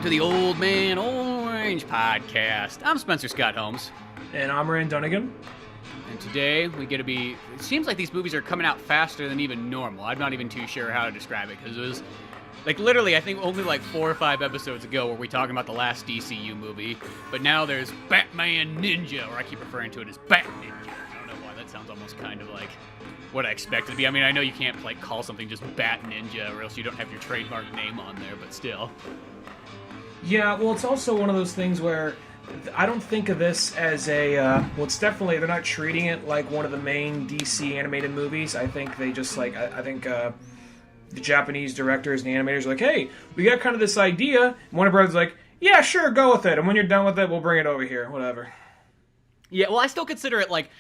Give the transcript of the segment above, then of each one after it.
to the Old Man Orange podcast. I'm Spencer Scott Holmes. And I'm Dunigan. And today we get to be... It seems like these movies are coming out faster than even normal. I'm not even too sure how to describe it, because it was... Like, literally, I think only like 4 or 5 episodes ago were we talking about the last DCU movie. But now there's Batman Ninja, or I keep referring to it as Bat Ninja. I don't know why, that sounds almost kind of like what I expect it to be. I mean, I know you can't like call something just Bat Ninja, or else you don't have your trademark name on there, but still. Yeah, well, it's also one of those things where I don't think of this as a... well, it's definitely... They're not treating it like one of the main DC animated movies. I think they just, like... I think the Japanese directors and animators are like, hey, we got kind of this idea. And Warner Brothers is like, yeah, sure, go with it. And when you're done with it, we'll bring it over here. Whatever. Yeah, well, I still consider it like...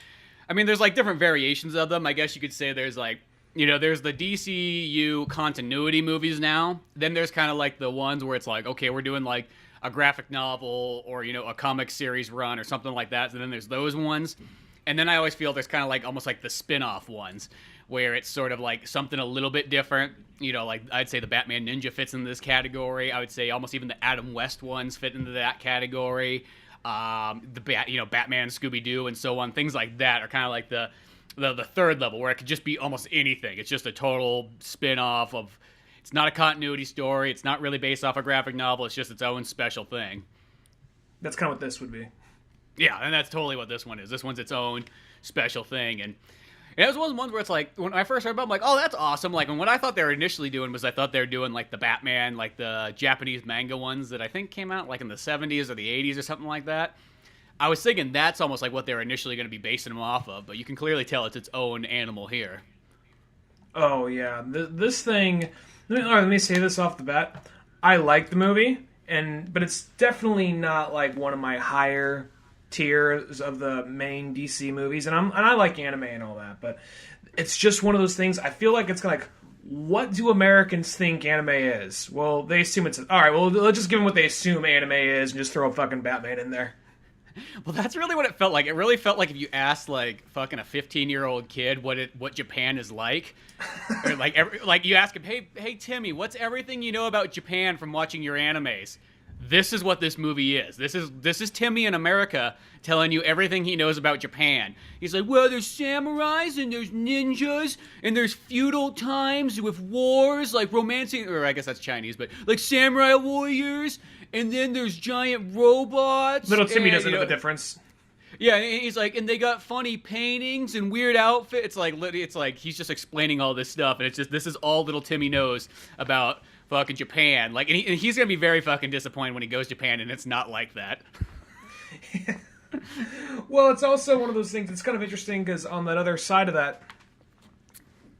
I mean, there's like different variations of them. I guess you could say there's like... You know, there's the DCU continuity movies now. Then there's kind of like the ones where it's like, okay, we're doing like a graphic novel or, you know, a comic series run or something like that. So then there's those ones. And then I always feel there's kind of like almost like the spin-off ones where it's sort of like something a little bit different. You know, like I'd say the Batman Ninja fits into this category. I would say almost even the Adam West ones fit into that category. Batman, Scooby-Doo, and so on. Things like that are kind of like the third level, where it could just be almost anything. It's just a total spin-off of... It's not a continuity story. It's not really based off a graphic novel. It's just its own special thing. That's kind of what this would be. Yeah, and that's totally what this one is. This one's its own special thing. And it was one of the ones where it's like, when I first heard about it, I'm like, oh, that's awesome. Like, and what I thought they were initially doing was I thought they were doing, like, the Batman, like, the Japanese manga ones that I think came out, like, in the 70s or the 80s or something like that. I was thinking that's almost like what they were initially going to be basing them off of, but you can clearly tell it's its own animal here. Oh, yeah. This thing... Let me say this off the bat. I like the movie, but it's definitely not like one of my higher tiers of the main DC movies. And I like anime and all that, but it's just one of those things. I feel like it's like, what do Americans think anime is? Well, they assume it's... All right, well, let's just give them what they assume anime is and just throw a fucking Batman in there. Well, that's really what it felt like. It really felt like if you asked, like, fucking a 15-year-old kid what Japan is like, or like you ask him, hey Timmy, what's everything you know about Japan from watching your animes? This is what this movie is. This is Timmy in America telling you everything he knows about Japan. He's like, well, there's samurais and there's ninjas and there's feudal times with wars, like romancing, or I guess that's Chinese, but like samurai warriors. And then there's giant robots. Little Timmy doesn't know the difference. Yeah, and he's like, and they got funny paintings and weird outfits. It's like he's just explaining all this stuff, and it's just, this is all little Timmy knows about fucking Japan. Like, and he's gonna be very fucking disappointed when he goes to Japan, and it's not like that. Well, it's also one of those things. It's kind of interesting because on that other side of that,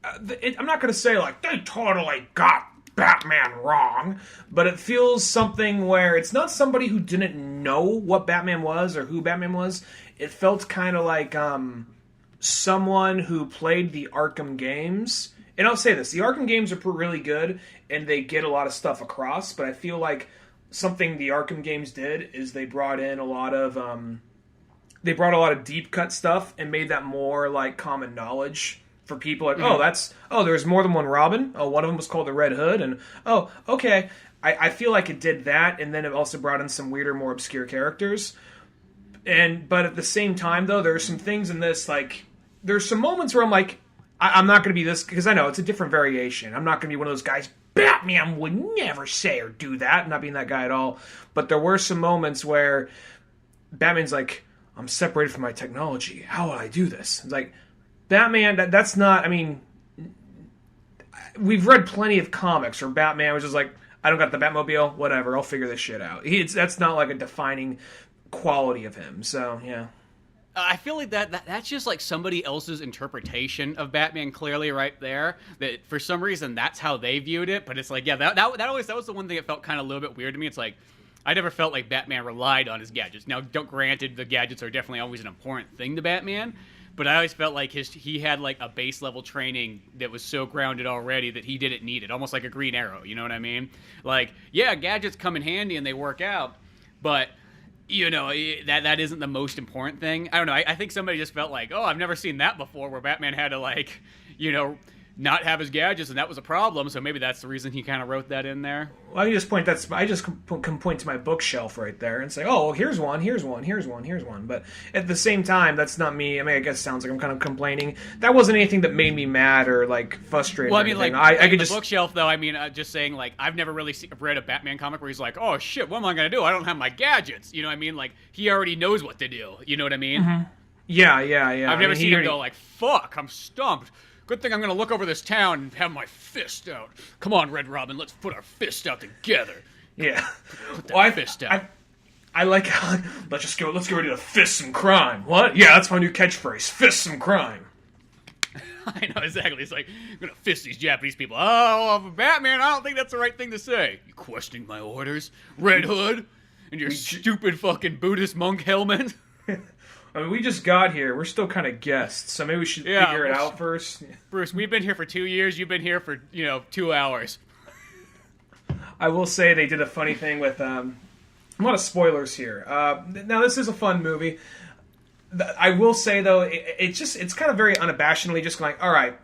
I'm not gonna say like they totally got Batman wrong, but it feels something where it's not somebody who didn't know what Batman was or who Batman was. It felt kind of like someone who played the Arkham games. And I'll say this, the Arkham games are really good and they get a lot of stuff across, but I feel like something the Arkham games did is they brought in a lot of deep cut stuff and made that more like common knowledge for people. Like, there's more than one Robin. Oh, one of them was called the Red Hood. And, oh, okay. I feel like it did that, and then it also brought in some weirder, more obscure characters. But at the same time, though, there are some things in this, like, there's some moments where I'm like, I'm not going to be this, because I know it's a different variation. I'm not going to be one of those guys, Batman would never say or do that. I'm not being that guy at all. But there were some moments where Batman's like, I'm separated from my technology. How would I do this? It's like, Batman, that's not, I mean, we've read plenty of comics where Batman was just like, I don't got the Batmobile, whatever, I'll figure this shit out. That's not like a defining quality of him, so, yeah. I feel like that's just like somebody else's interpretation of Batman clearly right there, that for some reason that's how they viewed it, but it's like, yeah, that was the one thing that felt kind of a little bit weird to me. It's like, I never felt like Batman relied on his gadgets. Now, granted, the gadgets are definitely always an important thing to Batman, but I always felt like he had like a base level training that was so grounded already that he didn't need it. Almost like a Green Arrow, you know what I mean? Like, yeah, gadgets come in handy and they work out, but you know, that isn't the most important thing. I don't know. I think somebody just felt like, oh, I've never seen that before, where Batman had to like, you know, not have his gadgets, and that was a problem. So maybe that's the reason he kind of wrote that in there. Well, I just can point to my bookshelf right there and say, oh, well, here's one, here's one, here's one, here's one. But at the same time, that's not me. I mean, I guess it sounds like I'm kind of complaining. That wasn't anything that made me mad or like frustrated. Well, I mean, like I could the just bookshelf, though. I mean, just saying, like, I've never really read a Batman comic where he's like, oh shit, what am I gonna do? I don't have my gadgets. You know what I mean? Like, he already knows what to do. You know what I mean? Mm-hmm. Yeah. I've never seen him go like, fuck, I'm stumped. Good thing I'm going to look over this town and have my fist out. Come on, Red Robin, let's put our fist out together. Yeah. Put that fist out. I like how, let's get ready to fist some crime. What? Yeah, that's my new catchphrase, fist some crime. I know, exactly. It's like, I'm going to fist these Japanese people. Oh, Batman, I don't think that's the right thing to say. You questioning my orders, Red Hood? And your stupid fucking Buddhist monk helmet? I mean, we just got here. We're still kind of guests, so maybe we should figure it out first. Bruce, we've been here for 2 years. You've been here for, 2 hours. I will say they did a funny thing with a lot of spoilers here. Now, this is a fun movie. I will say, though, it's kind of very unabashedly just like, all right,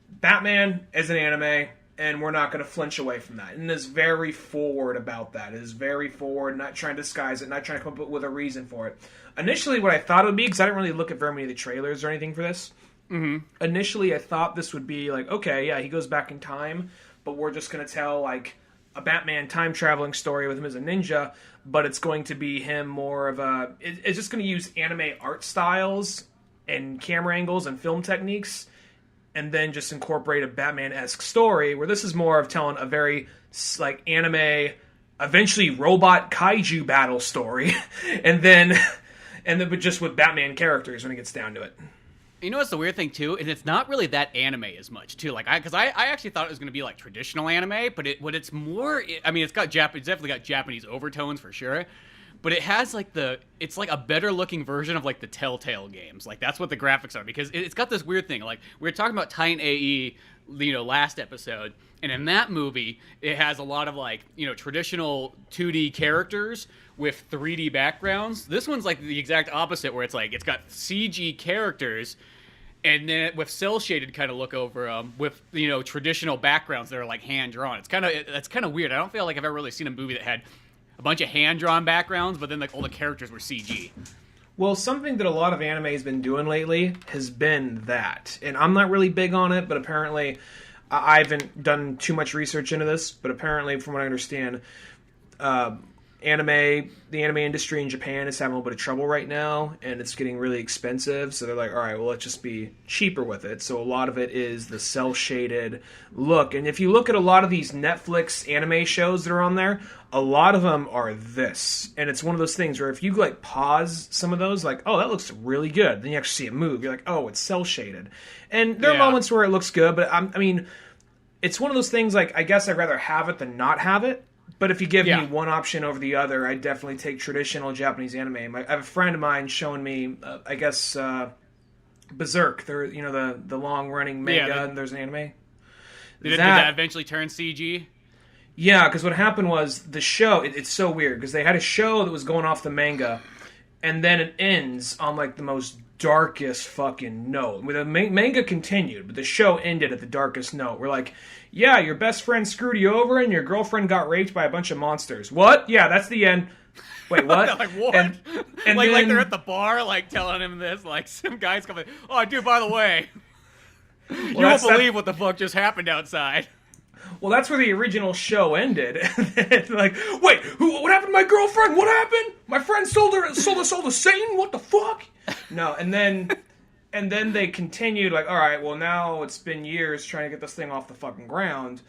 Batman is an anime, and we're not going to flinch away from that. And is very forward about that. It is very forward, not trying to disguise it, not trying to come up with a reason for it. Initially, what I thought it would be, because I didn't really look at very many of the trailers or anything for this. Mm-hmm. Initially, I thought this would be like, okay, yeah, he goes back in time, but we're just going to tell like a Batman time-traveling story with him as a ninja, but it's going to be him more of a... It's just going to use anime art styles and camera angles and film techniques, and then just incorporate a Batman-esque story, where this is more of telling a very like anime, eventually robot kaiju battle story, and then but just with Batman characters when it gets down to it. You know what's the weird thing too? Is it's not really that anime as much too. Like I actually thought it was going to be like traditional anime, but it's more. I mean, it's definitely got Japanese overtones for sure. But it has like it's like a better looking version of like the Telltale games. Like that's what the graphics are, because it's got this weird thing. Like we were talking about Titan AE, last episode, and in that movie it has a lot of like traditional 2D characters with 3D backgrounds. This one's like the exact opposite, where it's like it's got CG characters and then with cell shaded kind of look over them with traditional backgrounds that are like hand drawn. That's kind of weird. I don't feel like I've ever really seen a movie that had a bunch of hand-drawn backgrounds, but then like all the characters were CG. Well, something that a lot of anime has been doing lately has been that. And I'm not really big on it, but apparently I haven't done too much research into this, but apparently from what I understand, the anime industry in Japan is having a little bit of trouble right now, and it's getting really expensive, so they're like, all right, well, let's just be cheaper with it. So a lot of it is the cel-shaded look. And if you look at a lot of these Netflix anime shows that are on there, a lot of them are this. And it's one of those things where if you like pause some of those, like, oh, that looks really good, then you actually see it move. You're like, oh, it's cel-shaded. And there are moments where it looks good, but I mean, it's one of those things like, I guess I'd rather have it than not have it. But if you give me one option over the other, I'd definitely take traditional Japanese anime. I have a friend of mine showing me, Berserk. They're the long running manga, and there's an anime. Did that eventually turn CG? Yeah, because what happened was the show. It's so weird because they had a show that was going off the manga, and then it ends on like the most darkest fucking note. The manga continued, but the show ended at the darkest note. We're like, yeah, your best friend screwed you over and your girlfriend got raped by a bunch of monsters. What? Yeah, that's the end. Wait, what? Like, what? And like, then, like they're at the bar, like, telling him this. Like, some guy's coming, oh, dude, by the way, you won't believe what the fuck just happened outside. Well, that's where the original show ended. Like, wait, what happened to my girlfriend? What happened? My friend sold us all to Satan? What the fuck? No, and then they continued, like, all right, well, now it's been years trying to get this thing off the fucking ground.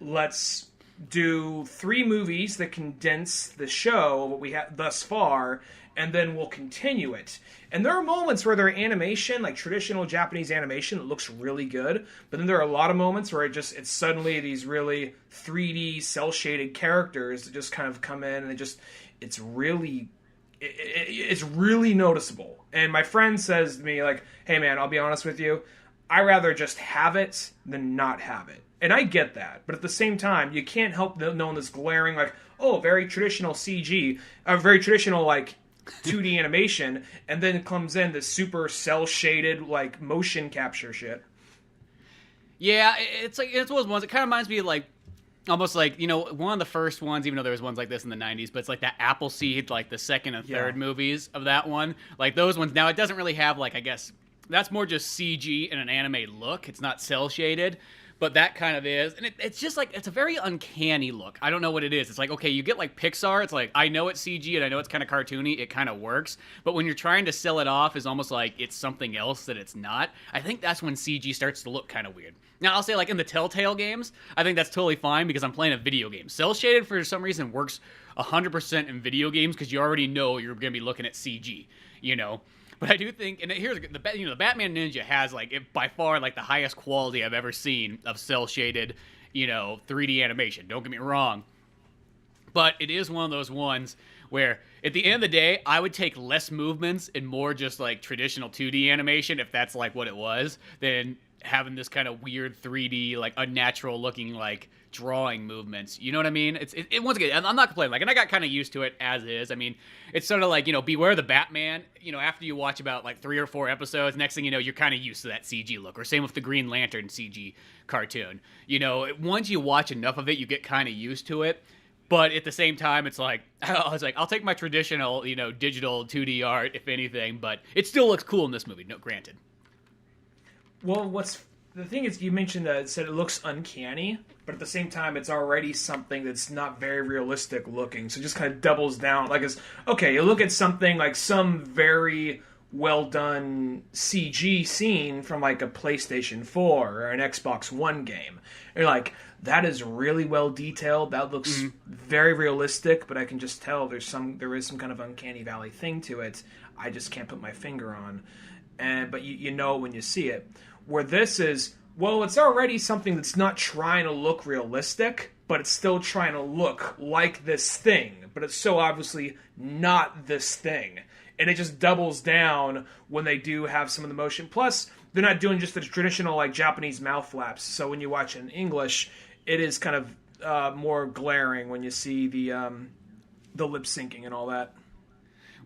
Let's do 3 movies that condense the show, what we have thus far, and then we'll continue it. And there are moments where their animation, like traditional Japanese animation, it looks really good. But then there are a lot of moments where it's suddenly these really 3D cel-shaded characters that just kind of come in and it's really noticeable. And my friend says to me, like, hey man, I'll be honest with you, I'd rather just have it than not have it. And I get that. But at the same time, you can't help knowing this glaring, like, oh, very traditional CG, very traditional, like, 2D animation, and then it comes in this super cel-shaded, like, motion capture shit. Yeah, it's like it's one of those ones. It kind of reminds me of like almost like one of the first ones, even though there was ones like this in the '90s. But it's like that Appleseed, like the second and third movies of that one, like those ones. Now it doesn't really have like I guess that's more just CG and an anime look. It's not cell shaded. But that kind of is, and it's just like it's a very uncanny look. I don't know what it is. It's like okay, you get like Pixar. It's like I know it's CG and I know it's kind of cartoony. It kind of works, but when you're trying to sell it off as almost like it's something else that it's not, I think that's when CG starts to look kind of weird. Now I'll say like in the Telltale games, I think that's totally fine because I'm playing a video game. Cell shaded for some reason works 100% in video games because you already know you're going to be looking at CG. But I do think, and here's the Batman Ninja has like by far like the highest quality I've ever seen of cell shaded, 3D animation. Don't get me wrong, but it is one of those ones where at the end of the day, I would take less movements and more just like traditional 2D animation if that's like what it was, than having this kind of weird 3D like unnatural looking like drawing movements. You know what I mean? It once again, I'm not complaining. Like, and I got kind of used to it as is. I mean, it's sort of like Beware the Batman. After you watch about like 3 or 4 episodes, next thing you know, you're kind of used to that CG look. Or same with the Green Lantern CG cartoon. Once you watch enough of it, you get kind of used to it. But at the same time, it's like I'll take my traditional digital 2D art if anything, but it still looks cool in this movie. No, granted. Well, the thing is, you mentioned that it said it looks uncanny, but at the same time, it's already something that's not very realistic looking. So it just kind of doubles down. Like, you look at something like some very well done CG scene from like a PlayStation 4 or an Xbox One game. And you're like, that is really well detailed. That looks very realistic, but I can just tell there is some kind of uncanny valley thing to it. I just can't put my finger on. But you know when you see it. Where this is, well, it's already something that's not trying to look realistic, but it's still trying to look like this thing. But it's so obviously not this thing. And it just doubles down when they do have some of the motion. Plus, they're not doing just the traditional like Japanese mouth flaps. So when you watch it in English, it is kind of more glaring when you see the lip syncing and all that.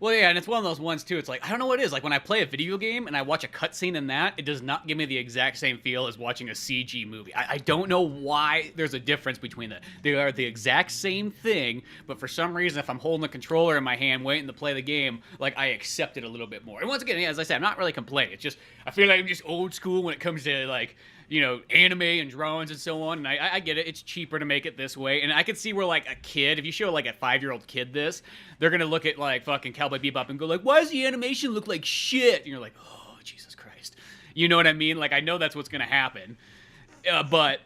Well, yeah, and it's one of those ones, too. It's like, I don't know what it is. Like, when I play a video game and I watch a cutscene in that, it does not give me the exact same feel as watching a CG movie. I don't know why there's a difference between that. They are the exact same thing, but for some reason, if I'm holding the controller in my hand waiting to play the game, like, I accept it a little bit more. And once again, as I said, I'm not really complaining. It's just, I feel like I'm just old school when it comes to, like, anime and drawings and so on, and I get it. It's cheaper to make it this way, and I could see where, like, a kid, if you show, like, a 5-year-old kid this, they're gonna look at, like, fucking Cowboy Bebop and go, like, why does the animation look like shit? And you're like, oh, Jesus Christ. You know what I mean? Like, I know that's what's gonna happen, but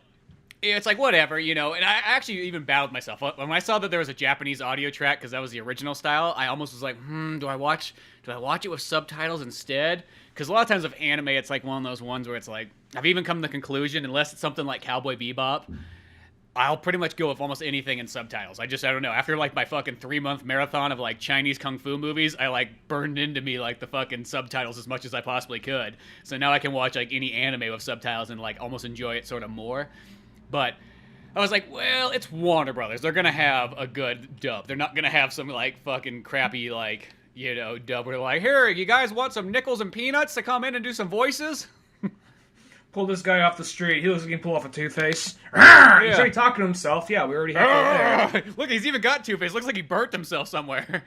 it's like, whatever, and I actually even battled myself. When I saw that there was a Japanese audio track, because that was the original style, I almost was like, do I watch it with subtitles instead? Because a lot of times with anime, it's like one of those ones where it's like, I've even come to the conclusion, unless it's something like Cowboy Bebop, I'll pretty much go with almost anything in subtitles. I don't know. After like my fucking 3-month marathon of like Chinese kung fu movies, I like burned into me like the fucking subtitles as much as I possibly could. So now I can watch like any anime with subtitles and like almost enjoy it sort of more. But I was like, well, it's Warner Brothers. They're going to have a good dub. They're not going to have some like fucking crappy like, dub where they're like, here, you guys want some nickels and peanuts to come in and do some voices? Pull this guy off the street. He looks like he can pull off a Two-Face. Yeah. He's already talking to himself. Yeah, we already have it there. Look, he's even got Two-Face. Looks like he burnt himself somewhere.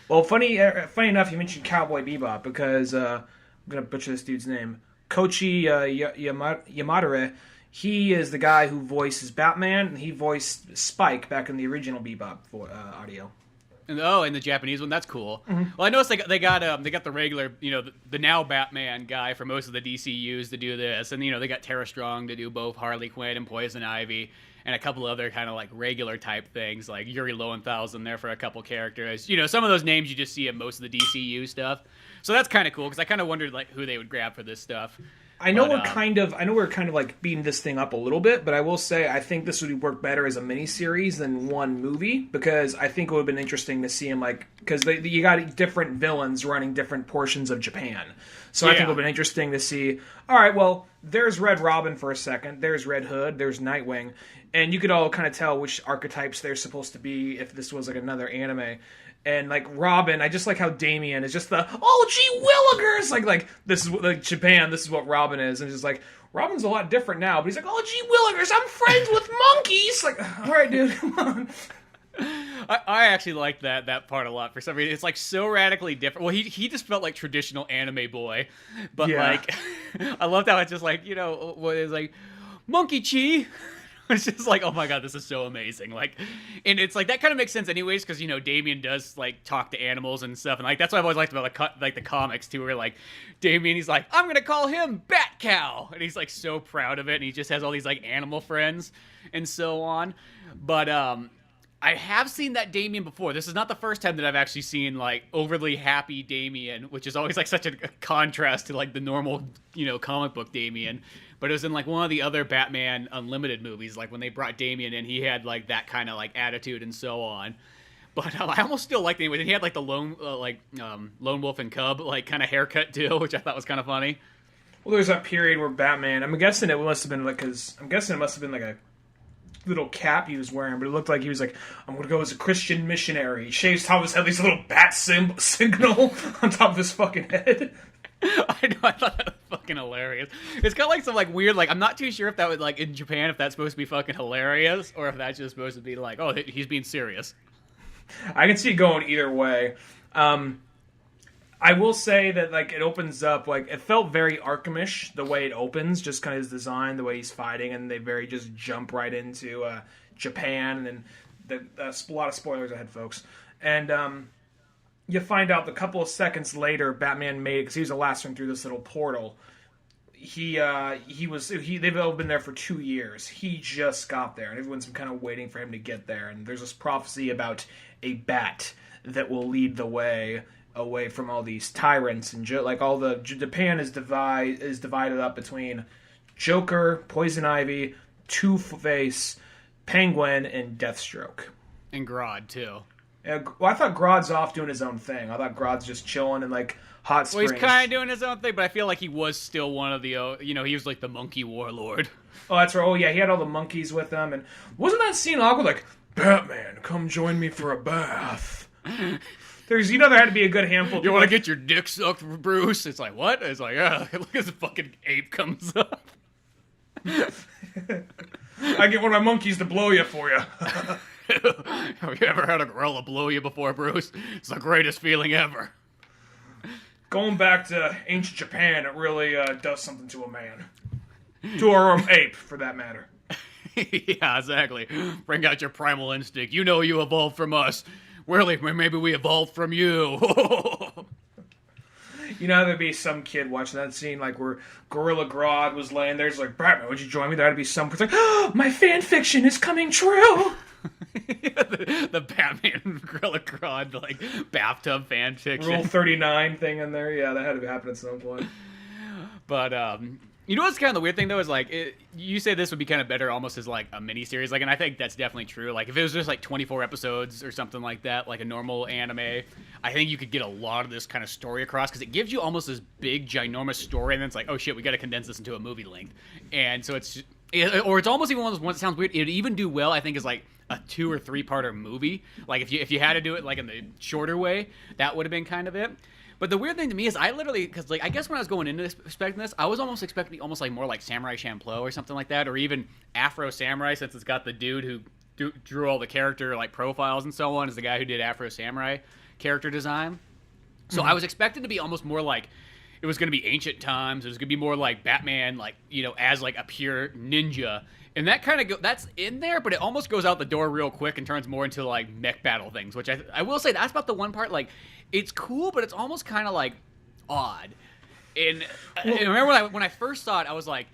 Well, funny enough, you mentioned Cowboy Bebop because I'm going to butcher this dude's name. Koichi Yamadare. He is the guy who voices Batman, and he voiced Spike back in the original Bebop audio. In the Japanese one, that's cool. Mm-hmm. Well, I noticed they got the regular, the now Batman guy for most of the DCUs to do this, and they got Tara Strong to do both Harley Quinn and Poison Ivy, and a couple other kind of like regular type things, like Yuri Lowenthal's in there for a couple characters. Some of those names you just see in most of the DCU stuff. So that's kind of cool because I kind of wondered like who they would grab for this stuff. I know we're kind of like beating this thing up a little bit, but I will say I think this would work better as a miniseries than one movie because I think it would have been interesting to see him because you got different villains running different portions of Japan. So I think it would have been interesting to see. All right, well, there's Red Robin for a second, there's Red Hood, there's Nightwing, and you could all kind of tell which archetypes they're supposed to be if this was like another anime. And like Robin, I just like how Damien is just the gee willikers, like this is what, like Japan, this is what Robin is, and it's just like Robin's a lot different now, but he's like, gee willikers, I'm friends with monkeys. Like, all right, dude, come on. I actually like that part a lot for some reason. It's like so radically different. Well, he just felt like traditional anime boy, but like I loved how it's just like, you know, what is like monkey chi. It's just like, oh my god, this is so amazing. Like, and it's like that kind of makes sense anyways, because you know Damien does like talk to animals and stuff, and like that's what I've always liked about like the comics too, where like Damien, he's like, I'm gonna call him Bat Cow, and he's like so proud of it, and he just has all these like animal friends and so on. But I have seen that Damien before. This is not the first time that I've actually seen like overly happy Damien, which is always like such a contrast to like the normal, you know, comic book Damien. But it was in like one of the other Batman Unlimited movies, like when they brought Damien in, he had like that kind of like attitude and so on. But I almost still liked him. He had like the lone wolf and cub like kind of haircut too, which I thought was kind of funny. Well, there was that period where Batman, I'm guessing it must have been like, a little cap he was wearing, but it looked like he was like, I'm gonna go as a Christian missionary. He shaves top of his head, these little bat signal on top of his fucking head. I know, I thought that was fucking hilarious. It's got like some like weird, like I'm not too sure if that was like in Japan, if that's supposed to be fucking hilarious, or if that's just supposed to be like, oh, he's being serious. I can see it going either way. I will say that like it opens up, like it felt very Arkhamish the way it opens, just kind of his design, the way he's fighting, and they very just jump right into Japan, and then a lot of spoilers ahead, folks. And you find out a couple of seconds later, Batman made, because he was the last one through this little portal. They've all been there for 2 years. He just got there, and everyone's kind of waiting for him to get there. And there's this prophecy about a bat that will lead the way away from all these tyrants, and like all the Japan is divided up between Joker, Poison Ivy, Two-Face, Penguin, and Deathstroke, and Grodd too. Well, I thought Grodd's off doing his own thing. I thought Grodd's just chilling in like hot springs. Well, he's kind of doing his own thing, but I feel like he was still one of the, you know, he was like the monkey warlord. Oh, that's right. Oh, yeah, he had all the monkeys with him, and wasn't that scene awkward? Like, Batman, come join me for a bath. There had to be a good handful. You want to get your dick sucked, Bruce? It's like, what? It's like, yeah, look as the fucking ape comes up. I get one of my monkeys to blow you for you. Have you ever had a gorilla blow you before, Bruce? It's the greatest feeling ever. Going back to ancient Japan, it really does something to a man. To our ape, for that matter. Yeah, exactly. Bring out your primal instinct. You know you evolved from us. Really, maybe we evolved from you. You know, there'd be some kid watching that scene, like where Gorilla Grodd was laying there. He's like, Batman, would you join me? There'd be some person like, oh, my fan fiction is coming true. the Batman Gorilla Grodd, like, bathtub fan fiction. Rule 39 thing in there. Yeah, that had to happen at some point. But, you know what's kind of the weird thing, though, is, like, you say this would be kind of better almost as, like, a miniseries, like, and I think that's definitely true. Like, if it was just, like, 24 episodes or something like that, like a normal anime, I think you could get a lot of this kind of story across, because it gives you almost this big, ginormous story, and then it's like, oh, shit, we got to condense this into a movie length. And so it's almost even one of those ones that sounds weird. It'd even do well, I think, as, like, a 2 or 3 parter movie. Like, if you had to do it, like, in the shorter way, that would have been kind of it. But the weird thing to me is I literally, because like I guess when I was going into this, expecting this, I was almost expecting almost like more like Samurai Champloo or something like that, or even Afro Samurai, since it's got the dude who drew all the character like profiles and so on, is the guy who did Afro Samurai character design. So I was expecting to be almost more like it was going to be ancient times. It was going to be more like Batman, like, you know, as like a pure ninja. And that kind of that's in there, but it almost goes out the door real quick and turns more into like mech battle things, which I will say that's about the one part. Like, it's cool, but it's almost kind of like odd. And I remember when I first saw it, I was like,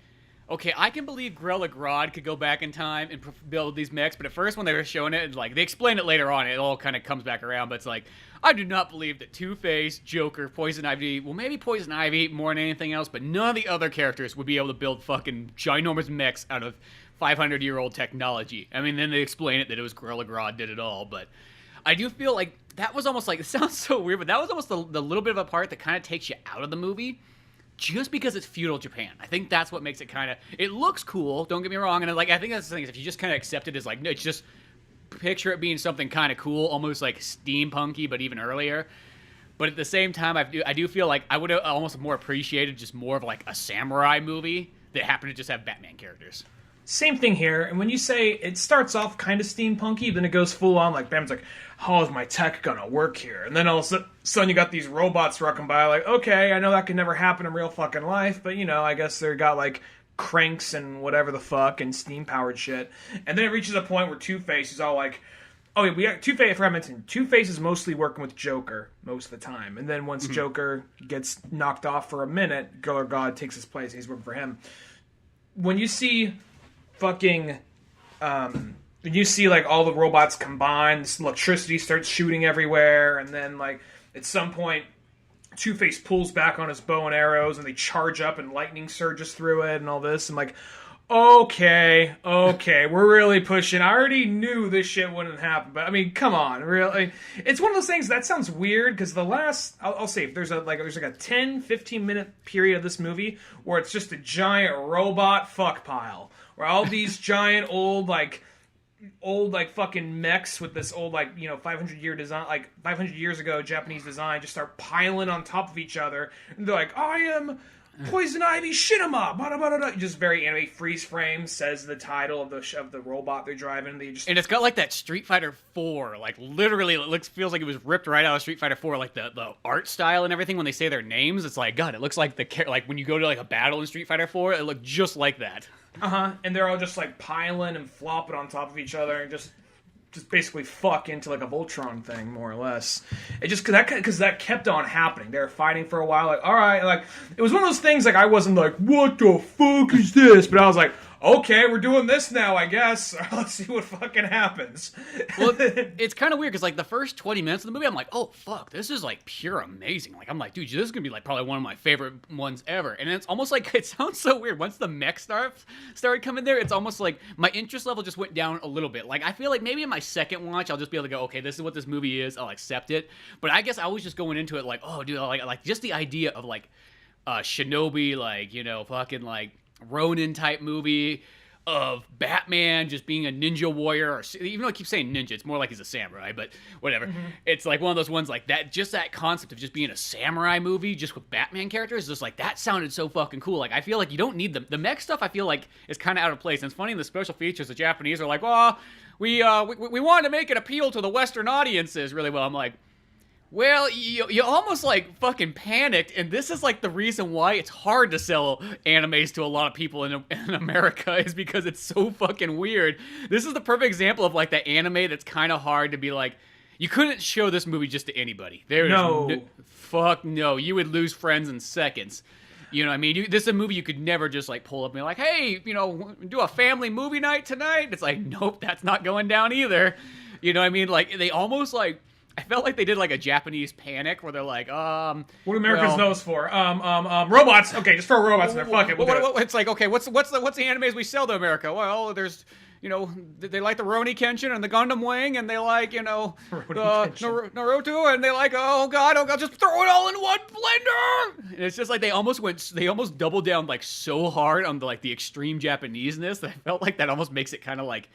okay, I can believe Gorilla Grodd could go back in time and build these mechs, but at first when they were showing it, like they explain it later on, it all kind of comes back around. But it's like, I do not believe that Two-Face, Joker, Poison Ivy, well, maybe Poison Ivy more than anything else, but none of the other characters would be able to build fucking ginormous mechs out of 500-year-old technology. I mean, then they explain it that it was Gorilla Grodd did it all, but I do feel like that was almost like, it sounds so weird, but that was almost the little bit of a part that kind of takes you out of the movie, just because it's feudal Japan. I think that's what makes it kind of, it looks cool, don't get me wrong, and like I think that's the thing, is if you just kind of accept it as like, no, it's just picture it being something kind of cool, almost like steampunky, but even earlier. But at the same time, I do feel like I would have almost more appreciated just more of like a samurai movie that happened to just have Batman characters. Same thing here. And when you say it starts off kind of steampunky, then it goes full on like Batman's like, how is my tech gonna work here? And then all of a sudden you got these robots rocking by like, okay, I know that could never happen in real fucking life, but I guess they got like cranks and whatever the fuck and steam powered shit. And then it reaches a point where Two-Face is all like, oh, yeah, we got Two-Face. I forgot to mention, Two-Face is mostly working with Joker most of the time, and then once Joker gets knocked off for a minute, Killer God takes his place and he's working for him. When you see fucking when you see like all the robots combined, this electricity starts shooting everywhere, and then like at some point Two-Face pulls back on his bow and arrows and they charge up and lightning surges through it and all this. I'm like, okay, we're really pushing. I already knew this shit wouldn't happen, but I mean, come on, really. It's one of those things that sounds weird because the last, I'll say, if there's like a 10-15 minute period of this movie where it's just a giant robot fuck pile, where all these giant old fucking mechs with this old 500-year design, like 500 years ago Japanese design, just start piling on top of each other, and they're like, I am Poison Ivy Shinema, blah, blah, blah, blah. Just very anime freeze frame says the title of the robot they're driving. And it's got like that Street Fighter 4, like literally it feels like it was ripped right out of Street Fighter 4, like the art style and everything when they say their names. It's like, God, it looks like like when you go to like a battle in Street Fighter 4, it looked just like that. And they're all just like piling and flopping on top of each other and just basically fuck into like a Voltron thing, more or less. It just because that kept on happening. They were fighting for a while. Like, all right, like it was one of those things. Like I wasn't like, what the fuck is this? But I was like, okay, we're doing this now, I guess. Let's see what fucking happens. Well, it's kind of weird because like the first 20 minutes of the movie, I'm like, oh fuck, this is like pure amazing. Like I'm like, dude, this is gonna be like probably one of my favorite ones ever. And it's almost like it sounds so weird. Once the mech started coming there, it's almost like my interest level just went down a little bit. Like I feel like maybe in my second watch, I'll just be able to go, okay, this is what this movie is. I'll accept it. But I guess I was just going into it like, oh, dude, like just the idea of like Shinobi, like fucking like Ronin type movie of Batman just being a ninja warrior, or even though I keep saying ninja, it's more like he's a samurai, but whatever. It's like one of those ones like that, just that concept of just being a samurai movie just with Batman characters, just like that sounded so fucking cool. Like I feel like you don't need the mech stuff. I feel like is kind of out of place. And it's funny in the special features, the Japanese are like, well, we wanted to make it appeal to the Western audiences really well. I'm like, well, you almost like fucking panicked, and this is like the reason why it's hard to sell animes to a lot of people in America is because it's so fucking weird. This is the perfect example of like the anime that's kind of hard to be like, you couldn't show this movie just to anybody. Fuck no, you would lose friends in seconds. You know what I mean? This is a movie you could never just like pull up and be like, hey, do a family movie night tonight. It's like, nope, that's not going down either. You know what I mean? Like they almost like, I felt like they did like a Japanese Panic where they're like, what are America's those for? Robots. Okay, just throw robots in there. Fuck it. It's like, okay, what's the animes we sell to America? Well, there's, they like the Rurouni Kenshin and the Gundam Wing, and they like, Naruto, and they like, oh god, just throw it all in one blender. And it's just like they almost doubled down like so hard on the extreme Japaneseness that I felt like that almost makes it kind of like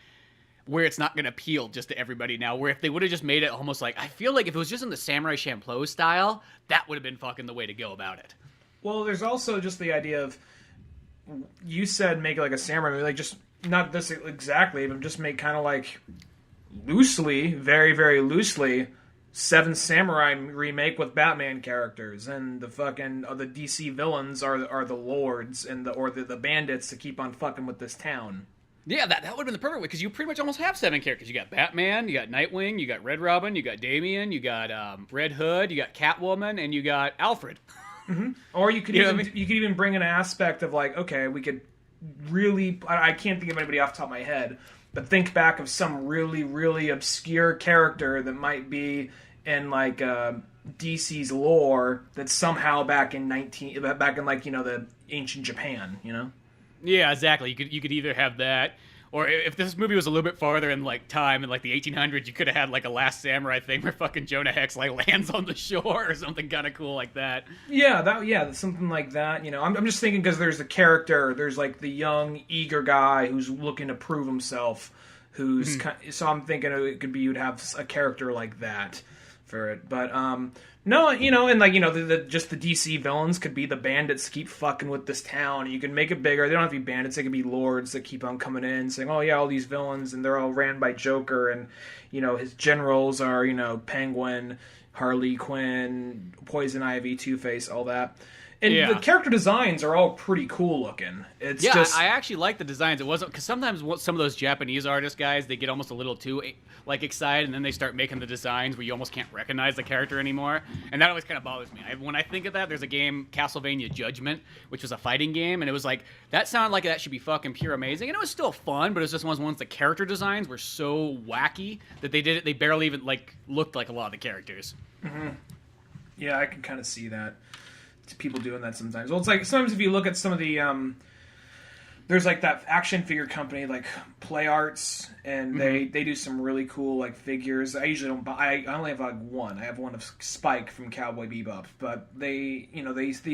where it's not going to appeal just to everybody now, where if they would have just made it almost like, I feel like if it was just in the Samurai Champloo style, that would have been fucking the way to go about it. Well, there's also just the idea of, you said make it like a samurai movie, like just, not this exactly, but just make kind of like loosely, very, very loosely, Seven Samurai remake with Batman characters, and the fucking the DC villains are the lords and the bandits to keep on fucking with this town. Yeah, that would have been the perfect way, because you pretty much almost have 7 characters. You got Batman, you got Nightwing, you got Red Robin, you got Damian, you got Red Hood, you got Catwoman, and you got Alfred. Or you could even bring an aspect of like, okay, we could really, I can't think of anybody off the top of my head, but think back of some really, really obscure character that might be in like DC's lore that's somehow back in like the ancient Japan, Yeah, exactly. You could either have that, or if this movie was a little bit farther in like time, in like the 1800s, you could have had like a Last Samurai thing where fucking Jonah Hex like lands on the shore or something kind of cool like that. Yeah, something like that. I'm just thinking because there's the character, there's like the young eager guy who's looking to prove himself, who's so I'm thinking it could be you'd have a character like that for it, but no, and like just the DC villains could be the bandits keep fucking with this town. You can make it bigger. They don't have to be bandits. They can be lords that keep on coming in saying, "Oh yeah, all these villains," and they're all ran by Joker, and his generals are Penguin, Harley Quinn, Poison Ivy, Two-Face, all that. And the character designs are all pretty cool looking. It's I actually like the designs. It wasn't because sometimes some of those Japanese artist guys, they get almost a little too excited, and then they start making the designs where you almost can't recognize the character anymore, and that always kind of bothers me. When I think of that, there's a game, Castlevania Judgment, which was a fighting game, and it was like that sounded like that should be fucking pure amazing, and it was still fun, but it was just one of the ones the character designs were so wacky that they barely even looked like a lot of the characters. Mm-hmm. Yeah, I can kind of see that. People doing that sometimes. Well, it's like sometimes if you look at some of the there's like that action figure company like Play Arts, and they do some really cool like figures. I usually don't buy. I only have like one. I have one of Spike from Cowboy Bebop, but they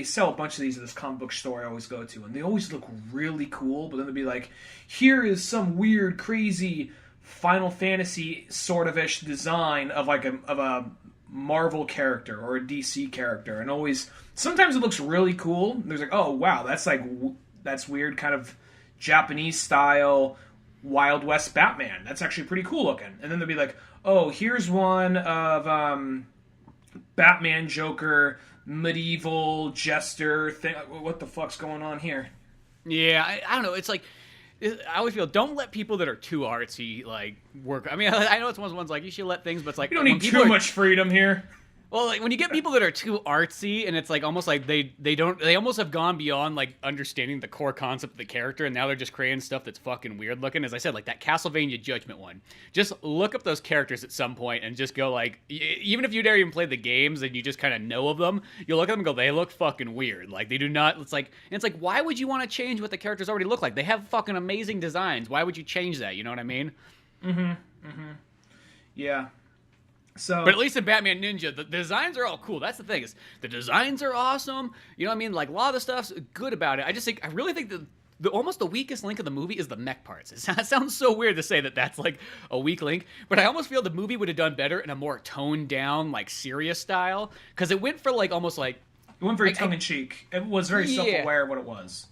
sell a bunch of these at this comic book store I always go to, and they always look really cool. But then they'll be like, here is some weird, crazy Final Fantasy sort of ish design of like a Marvel character or a DC character, and always sometimes it looks really cool. There's like, oh wow, that's weird, kind of Japanese style Wild West Batman. That's actually pretty cool looking. And then they'll be like, oh, here's one of Batman, Joker, medieval jester thing. What the fuck's going on here? Yeah, I don't know. It's like, I always feel, don't let people that are too artsy like work. I mean, I know it's one of the ones like you should let things, but it's like you don't need too much freedom here. Well, like when you get people that are too artsy, and it's like almost like they almost have gone beyond like understanding the core concept of the character, and now they're just creating stuff that's fucking weird looking. As I said, like that Castlevania Judgment one. Just look up those characters at some point and just go like, even if you never even played the games and you just kind of know of them, you'll look at them and go, they look fucking weird. Like they do not. It's like why would you want to change what the characters already look like? They have fucking amazing designs. Why would you change that? You know what I mean? Yeah. So, but at least in Batman Ninja, the designs are all cool. That's the thing, is the designs are awesome. You know what I mean? Like a lot of the stuff's good about it. I really think the almost the weakest link of the movie is the mech parts. It sounds so weird to say that that's like a weak link, but I almost feel the movie would have done better in a more toned down, like serious style, because it went for like almost like it went very tongue in cheek. It was very self-aware of what it was.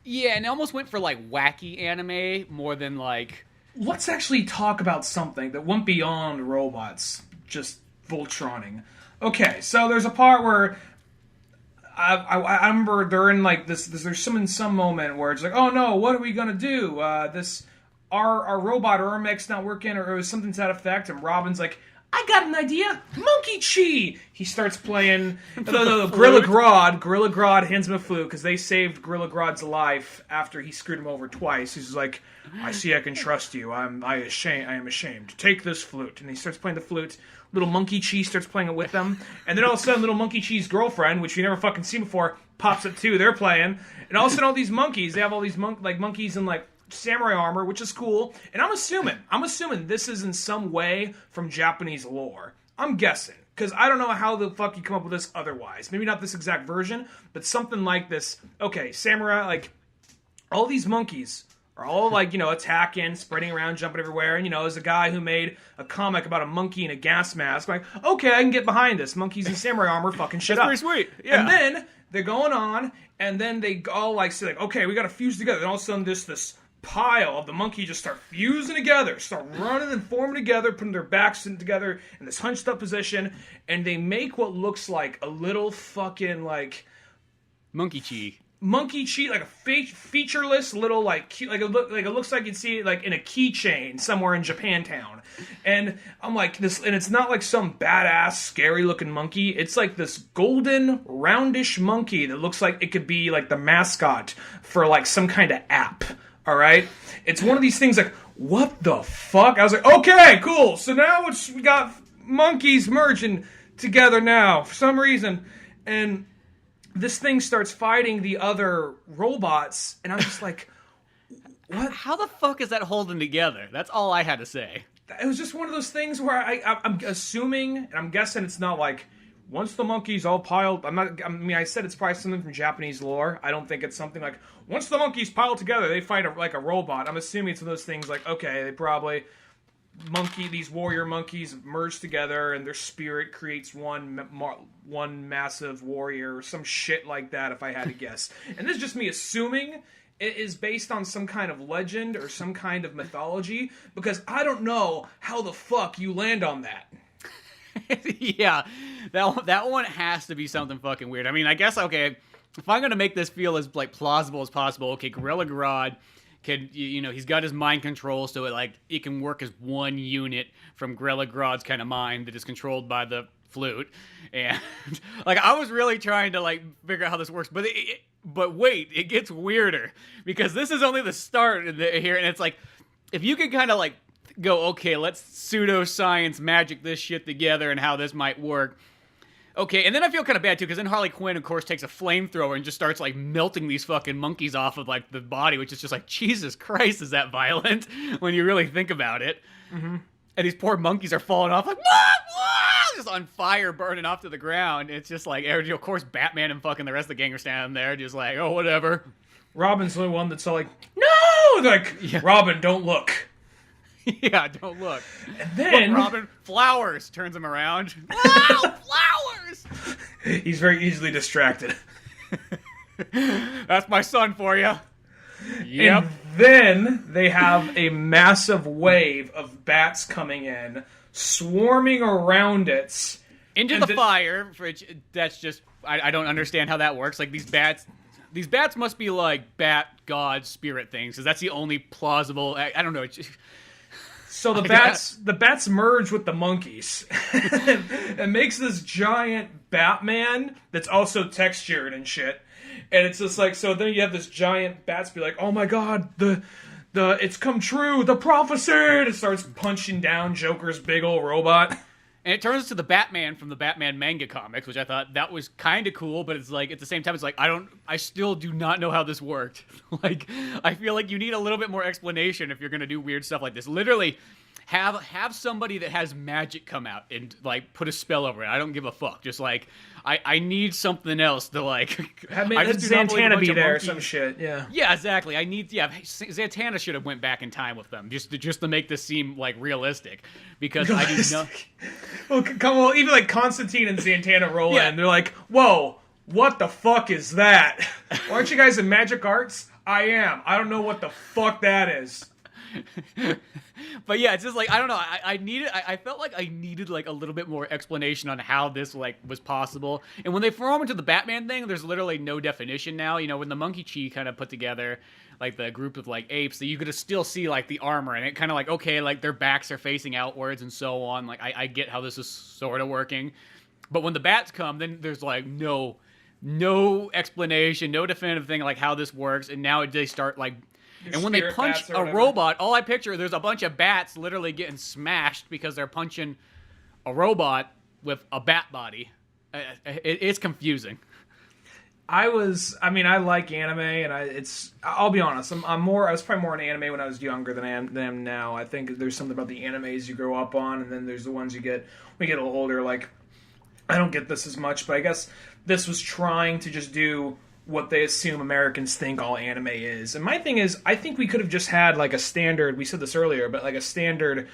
Yeah, and it almost went for like wacky anime more than like. Let's actually talk about something that went beyond robots. Just Voltroning. Okay, so there's a part where I remember they're in like this. There's some moment where it's like, oh no, what are we gonna do? Our robot or our mech's not working, or it was something to that effect. And Robin's like, I got an idea, Monkey Chi. He starts playing Gorilla Grodd. Gorilla Grodd hands him a flute because they saved Gorilla Grodd's life after he screwed him over twice. He's like, I see I can trust you. I am ashamed. Take this flute. And he starts playing the flute. Little Monkey Chi starts playing it with them. And then all of a sudden, little Monkey Chi's girlfriend, which we never fucking seen before, pops up too. They're playing. And all of a sudden, all these monkeys, they have all these monkeys in like samurai armor, which is cool. And I'm assuming this is in some way from Japanese lore. I'm guessing. Because I don't know how the fuck you come up with this otherwise. Maybe not this exact version, but something like this. Okay, samurai, like, all these monkeys are all like, attacking, spreading around, jumping everywhere. And, there's a guy who made a comic about a monkey in a gas mask. Like, okay, I can get behind this. Monkeys in samurai armor fucking shit up. That's pretty sweet. Yeah. And then they're going on, and then they all like say, like, okay, we got to fuse together. And all of a sudden, this pile of the monkey just start fusing together, start running and forming together, putting their backs together in this hunched up position, and they make what looks like a little fucking like Monkey Chi, like a featureless little like it looks like you'd see it like in a keychain somewhere in Japantown. And I'm like this, and it's not like some badass scary looking monkey. It's like this golden roundish monkey that looks like it could be like the mascot for like some kind of app. All right, it's one of these things like, what the fuck? I was like, okay, cool. So now we got monkeys merging together now for some reason, and this thing starts fighting the other robots, and I'm just like, what? How the fuck is that holding together? That's all I had to say. It was just one of those things where I'm assuming, and I'm guessing it's not like once the monkeys all piled, I mean, I said it's probably something from Japanese lore. I don't think it's something like, once the monkeys pile together, they fight like a robot. I'm assuming it's one of those things like, okay, they probably, these warrior monkeys merge together and their spirit creates one massive warrior or some shit like that, if I had to guess. And this is just me assuming it is based on some kind of legend or some kind of mythology, because I don't know how the fuck you land on that. Yeah, that one has to be something fucking weird. I mean, I guess, okay, if I'm gonna make this feel as like plausible as possible, okay, Gorilla Grodd can, you know, he's got his mind control, so it can work as one unit from Gorilla Grodd's kind of mind that is controlled by the flute. And like, I was really trying to like figure out how this works, but wait, it gets weirder, because this is only the start here, and it's like, if you can kind of like go, okay, let's pseudoscience magic this shit together and how this might work. Okay, and then I feel kind of bad, too, because then Harley Quinn, of course, takes a flamethrower and just starts, like, melting these fucking monkeys off of, like, the body, which is just like, Jesus Christ, is that violent when you really think about it. Mm-hmm. And these poor monkeys are falling off, like, wah, wah, just on fire, burning off to the ground. It's just like, of course, Batman and fucking the rest of the gang are standing there, just like, oh, whatever. Robin's the one that's all like, no! Like, yeah. Robin, don't look. Yeah, don't look. And then look, Robin, flowers, turns him around. Wow, flowers! He's very easily distracted. That's my son for you. Yep. And then they have a massive wave of bats coming in, swarming around it. Into the fire, which that's just, I don't understand how that works. Like, these bats must be like bat god spirit things, because that's the only plausible, I don't know, it's just, so the bats merge with the monkeys and makes this giant Batman that's also textured and shit. And it's just like, so then you have this giant bats be like, oh my god, it's come true, the prophecy! And it starts punching down Joker's big old robot. And it turns to the Batman from the Batman manga comics, which I thought that was kind of cool, but it's like, at the same time, it's like, I still do not know how this worked. Like, I feel like you need a little bit more explanation if you're going to do weird stuff like this. Literally, have somebody that has magic come out and, like, put a spell over it. I don't give a fuck. Just, like, I need something else to, like... Have Zatanna be there or some shit, yeah. Yeah, exactly. Zatanna should have went back in time with them, just to make this seem, like, realistic. Because I do not... Well, even, like, Constantine and Zatanna roll in, they're like, whoa, what the fuck is that? Aren't you guys in magic arts? I am. I don't know what the fuck that is. But yeah, it's just like, I don't know, I felt like I needed like a little bit more explanation on how this like was possible. And when they form into the Batman thing, there's literally no definition now. You know, when the Monkey Chi kind of put together like the group of like apes, that you could still see like the armor, and it kind of like, okay, like their backs are facing outwards and so on. Like I get how this is sort of working. But when the bats come, then there's like no explanation, no definitive thing like how this works. And now they start like, and when they punch a robot, all I picture, there's a bunch of bats literally getting smashed because they're punching a robot with a bat body. It's confusing. I like anime, and I'll be honest, I was probably more an anime when I was younger than I am now. I think there's something about the animes you grow up on, and then there's the ones you get when you get a little older. Like, I don't get this as much, but I guess this was trying to just do what they assume Americans think all anime is. And my thing is, I think we could have just had like a standard, we said this earlier, but like a standard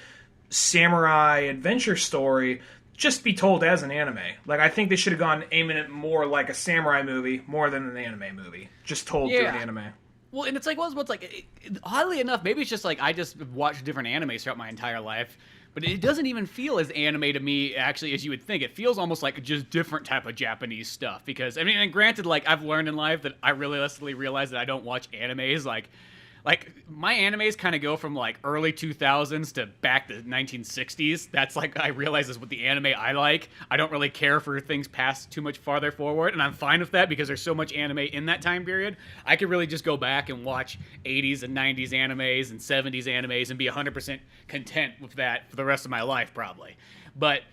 samurai adventure story just be told as an anime. Like, I think they should have gone aiming it more like a samurai movie more than an anime movie. Just told through an anime. Well, and it's like, what's like, oddly enough, maybe it's just like I just watched different animes throughout my entire life. But it doesn't even feel as anime to me, actually, as you would think. It feels almost like just different type of Japanese stuff. Because, I mean, and granted, like, I've learned in life that I realistically realize that I don't watch animes. Like my animes kind of go from, like, early 2000s to back to 1960s. That's, like, I realize is what the anime I like. I don't really care for things past too much farther forward. And I'm fine with that because there's so much anime in that time period. I could really just go back and watch 80s and 90s animes and 70s animes and be 100% content with that for the rest of my life, probably. But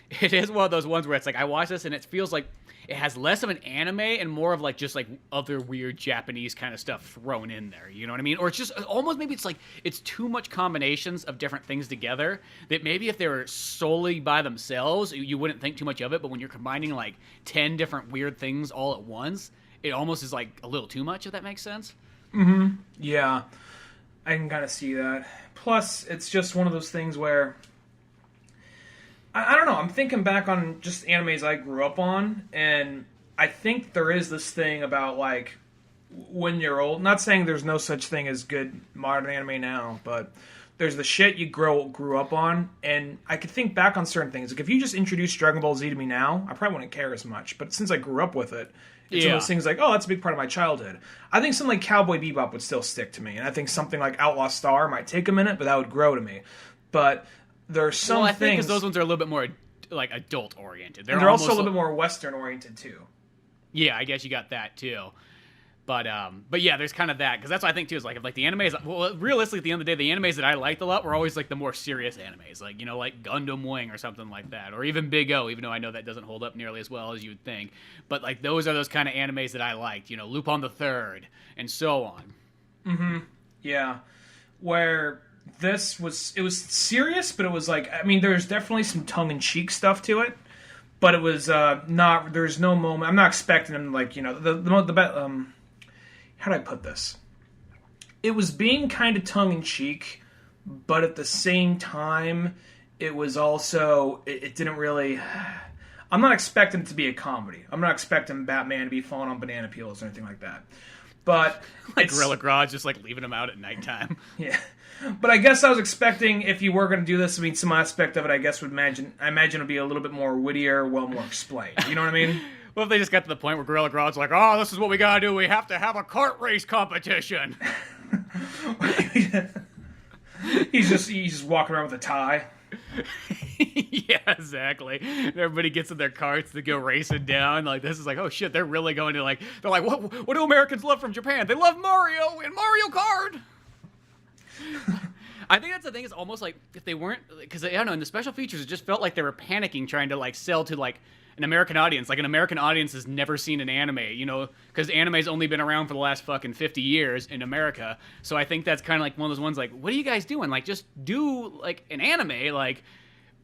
It is one of those ones where it's like I watch this and it feels like it has less of an anime and more of like just like other weird Japanese kind of stuff thrown in there. You know what I mean? Or it's just almost maybe it's like it's too much combinations of different things together that maybe if they were solely by themselves, you wouldn't think too much of it. But when you're combining like 10 different weird things all at once, it almost is like a little too much, if that makes sense. Mm-hmm. Yeah. I can kind of see that. Plus, it's just one of those things where I don't know. I'm thinking back on just animes I grew up on, and I think there is this thing about like when you're old. Not saying there's no such thing as good modern anime now, but there's the shit you grew up on, and I could think back on certain things. Like if you just introduced Dragon Ball Z to me now, I probably wouldn't care as much. But since I grew up with it, it's one of those things like, oh, that's a big part of my childhood. I think something like Cowboy Bebop would still stick to me, and I think something like Outlaw Star might take a minute, but that would grow to me. But there's some I think things because those ones are a little bit more like adult oriented. They're also a little bit more Western oriented too. Yeah, I guess you got that too. But yeah, there's kind of that because that's what I think too is like if like the animes. Well, realistically, at the end of the day, the animes that I liked a lot were always like the more serious animes, like like Gundam Wing or something like that, or even Big O. Even though I know that doesn't hold up nearly as well as you would think, but like those are those kind of animes that I liked. Lupin the Third and so on. Mm-hmm. Yeah, where it was serious, but it was like there's definitely some tongue in cheek stuff to it, but it was not. There's no moment. I'm not expecting them like how do I put this? It was being kind of tongue in cheek, but at the same time, it was also it didn't really. I'm not expecting it to be a comedy. I'm not expecting Batman to be falling on banana peels or anything like that. But like Gorilla Grodd just like leaving him out at nighttime. Yeah. But I guess I was expecting if you were going to do this, some aspect of it, I guess I imagine it would be a little bit more wittier, more explained. You know what I mean? Well, if they just got to the point where Gorilla Grodd's like, oh, this is what we gotta do. We have to have a kart race competition. he's just walking around with a tie. Yeah, exactly. Everybody gets in their carts to go racing down. Like this is like, oh shit, they're really going to like. They're like, what do Americans love from Japan? They love Mario and Mario Kart. I think that's the thing. It's almost like if they weren't, because I don't know, in the special features, it just felt like they were panicking trying to like sell to like an American audience. Like an American audience has never seen an anime, because anime's only been around for the last fucking 50 years in America. So I think that's kind of like one of those ones like, what are you guys doing? Like just do like an anime, like,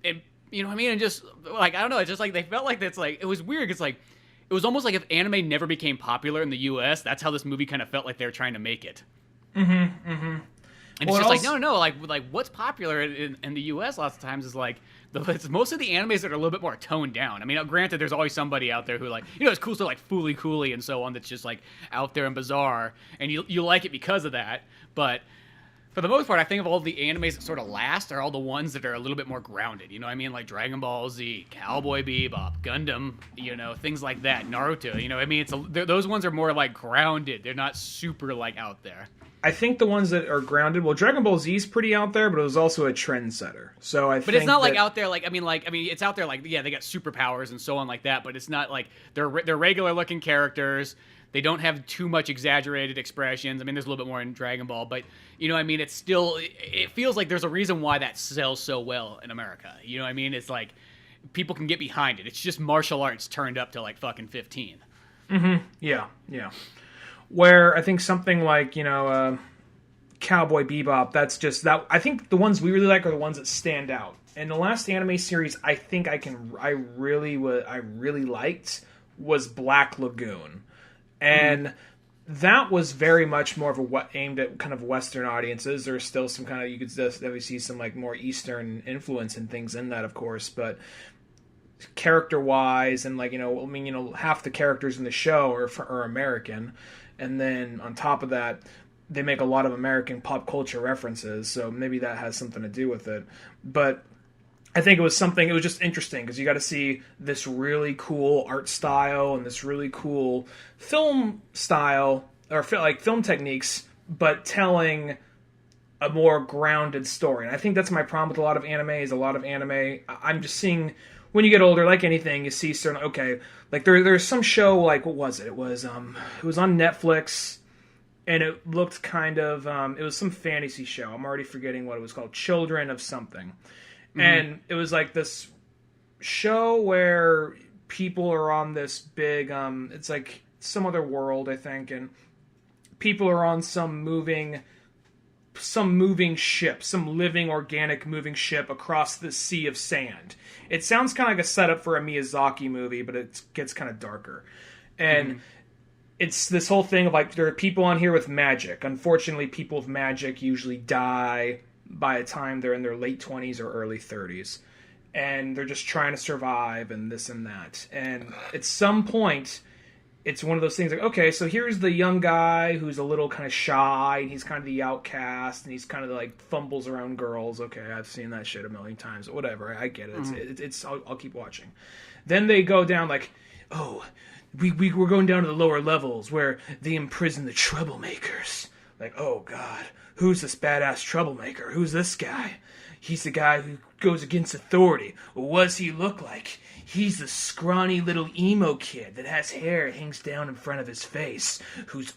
it, you know what I mean? And just like, I don't know. It's just like they felt like it's like, it was weird. It's like, it was almost like if anime never became popular in the U.S., that's how this movie kind of felt like they were trying to make it. Mm-hmm, mm-hmm. And it's just like, no, like what's popular in the U.S. lots of times is like, it's most of the animes that are a little bit more toned down. I mean, granted, there's always somebody out there who like, it's cool stuff like Fooly Cooly and so on that's just like out there and bizarre, and you like it because of that. But for the most part, I think of all the animes that sort of last are all the ones that are a little bit more grounded. You know what I mean? Like Dragon Ball Z, Cowboy Bebop, Gundam, things like that, Naruto. You know what I mean? Those ones are more like grounded. They're not super like out there. I think the ones that are grounded, well, Dragon Ball Z is pretty out there, but it was also a trendsetter. So but it's not like out there, like I mean, it's out there, like yeah, they got superpowers and so on like that, but it's not like they're regular looking characters. They don't have too much exaggerated expressions. I mean, there's a little bit more in Dragon Ball, but you know what I mean? It's still, it feels like there's a reason why that sells so well in America. You know what I mean? It's like people can get behind it. It's just martial arts turned up to like fucking 15. Mm-hmm. Yeah, yeah. Where I think something like, Cowboy Bebop, that's just that. I think the ones we really like are the ones that stand out. And the last anime series I think I really liked was Black Lagoon. And that was very much more of aimed at kind of Western audiences. There's still some kind of, you could definitely see some like more Eastern influence and things in that, of course, but character-wise and like, half the characters in the show are American. And then on top of that, they make a lot of American pop culture references, so maybe that has something to do with it. But I think it was just interesting, because you got to see this really cool art style and this really cool film style, or like film techniques, but telling a more grounded story. And I think that's my problem with a lot of anime. I'm just seeing, when you get older, like anything, you see certain, like there's some show, like, what was it? It was on Netflix, and it looked kind of, it was some fantasy show. I'm already forgetting what it was called. Children of something. Mm-hmm. And it was like this, show where people are on this big it's like some other world, I think, and people are on some moving ship, some living organic moving ship across the sea of sand. It sounds kind of like a setup for a Miyazaki movie, but it gets kind of darker. And it's this whole thing of like, there are people on here with magic. Unfortunately, people with magic usually die by the time they're in their late 20s or early 30s. And they're just trying to survive and this and that. And at some point, it's one of those things like, okay, so here's the young guy who's a little kind of shy, and he's kind of the outcast, and he's kind of like fumbles around girls. Okay, I've seen that shit a million times. Whatever, I get it. I'll keep watching. Then they go down like, oh, we're going down to the lower levels where they imprison the troublemakers. Like, oh god, who's this badass troublemaker? Who's this guy? He's the guy who goes against authority. What does he look like? He's the scrawny little emo kid that has hair that hangs down in front of his face, who's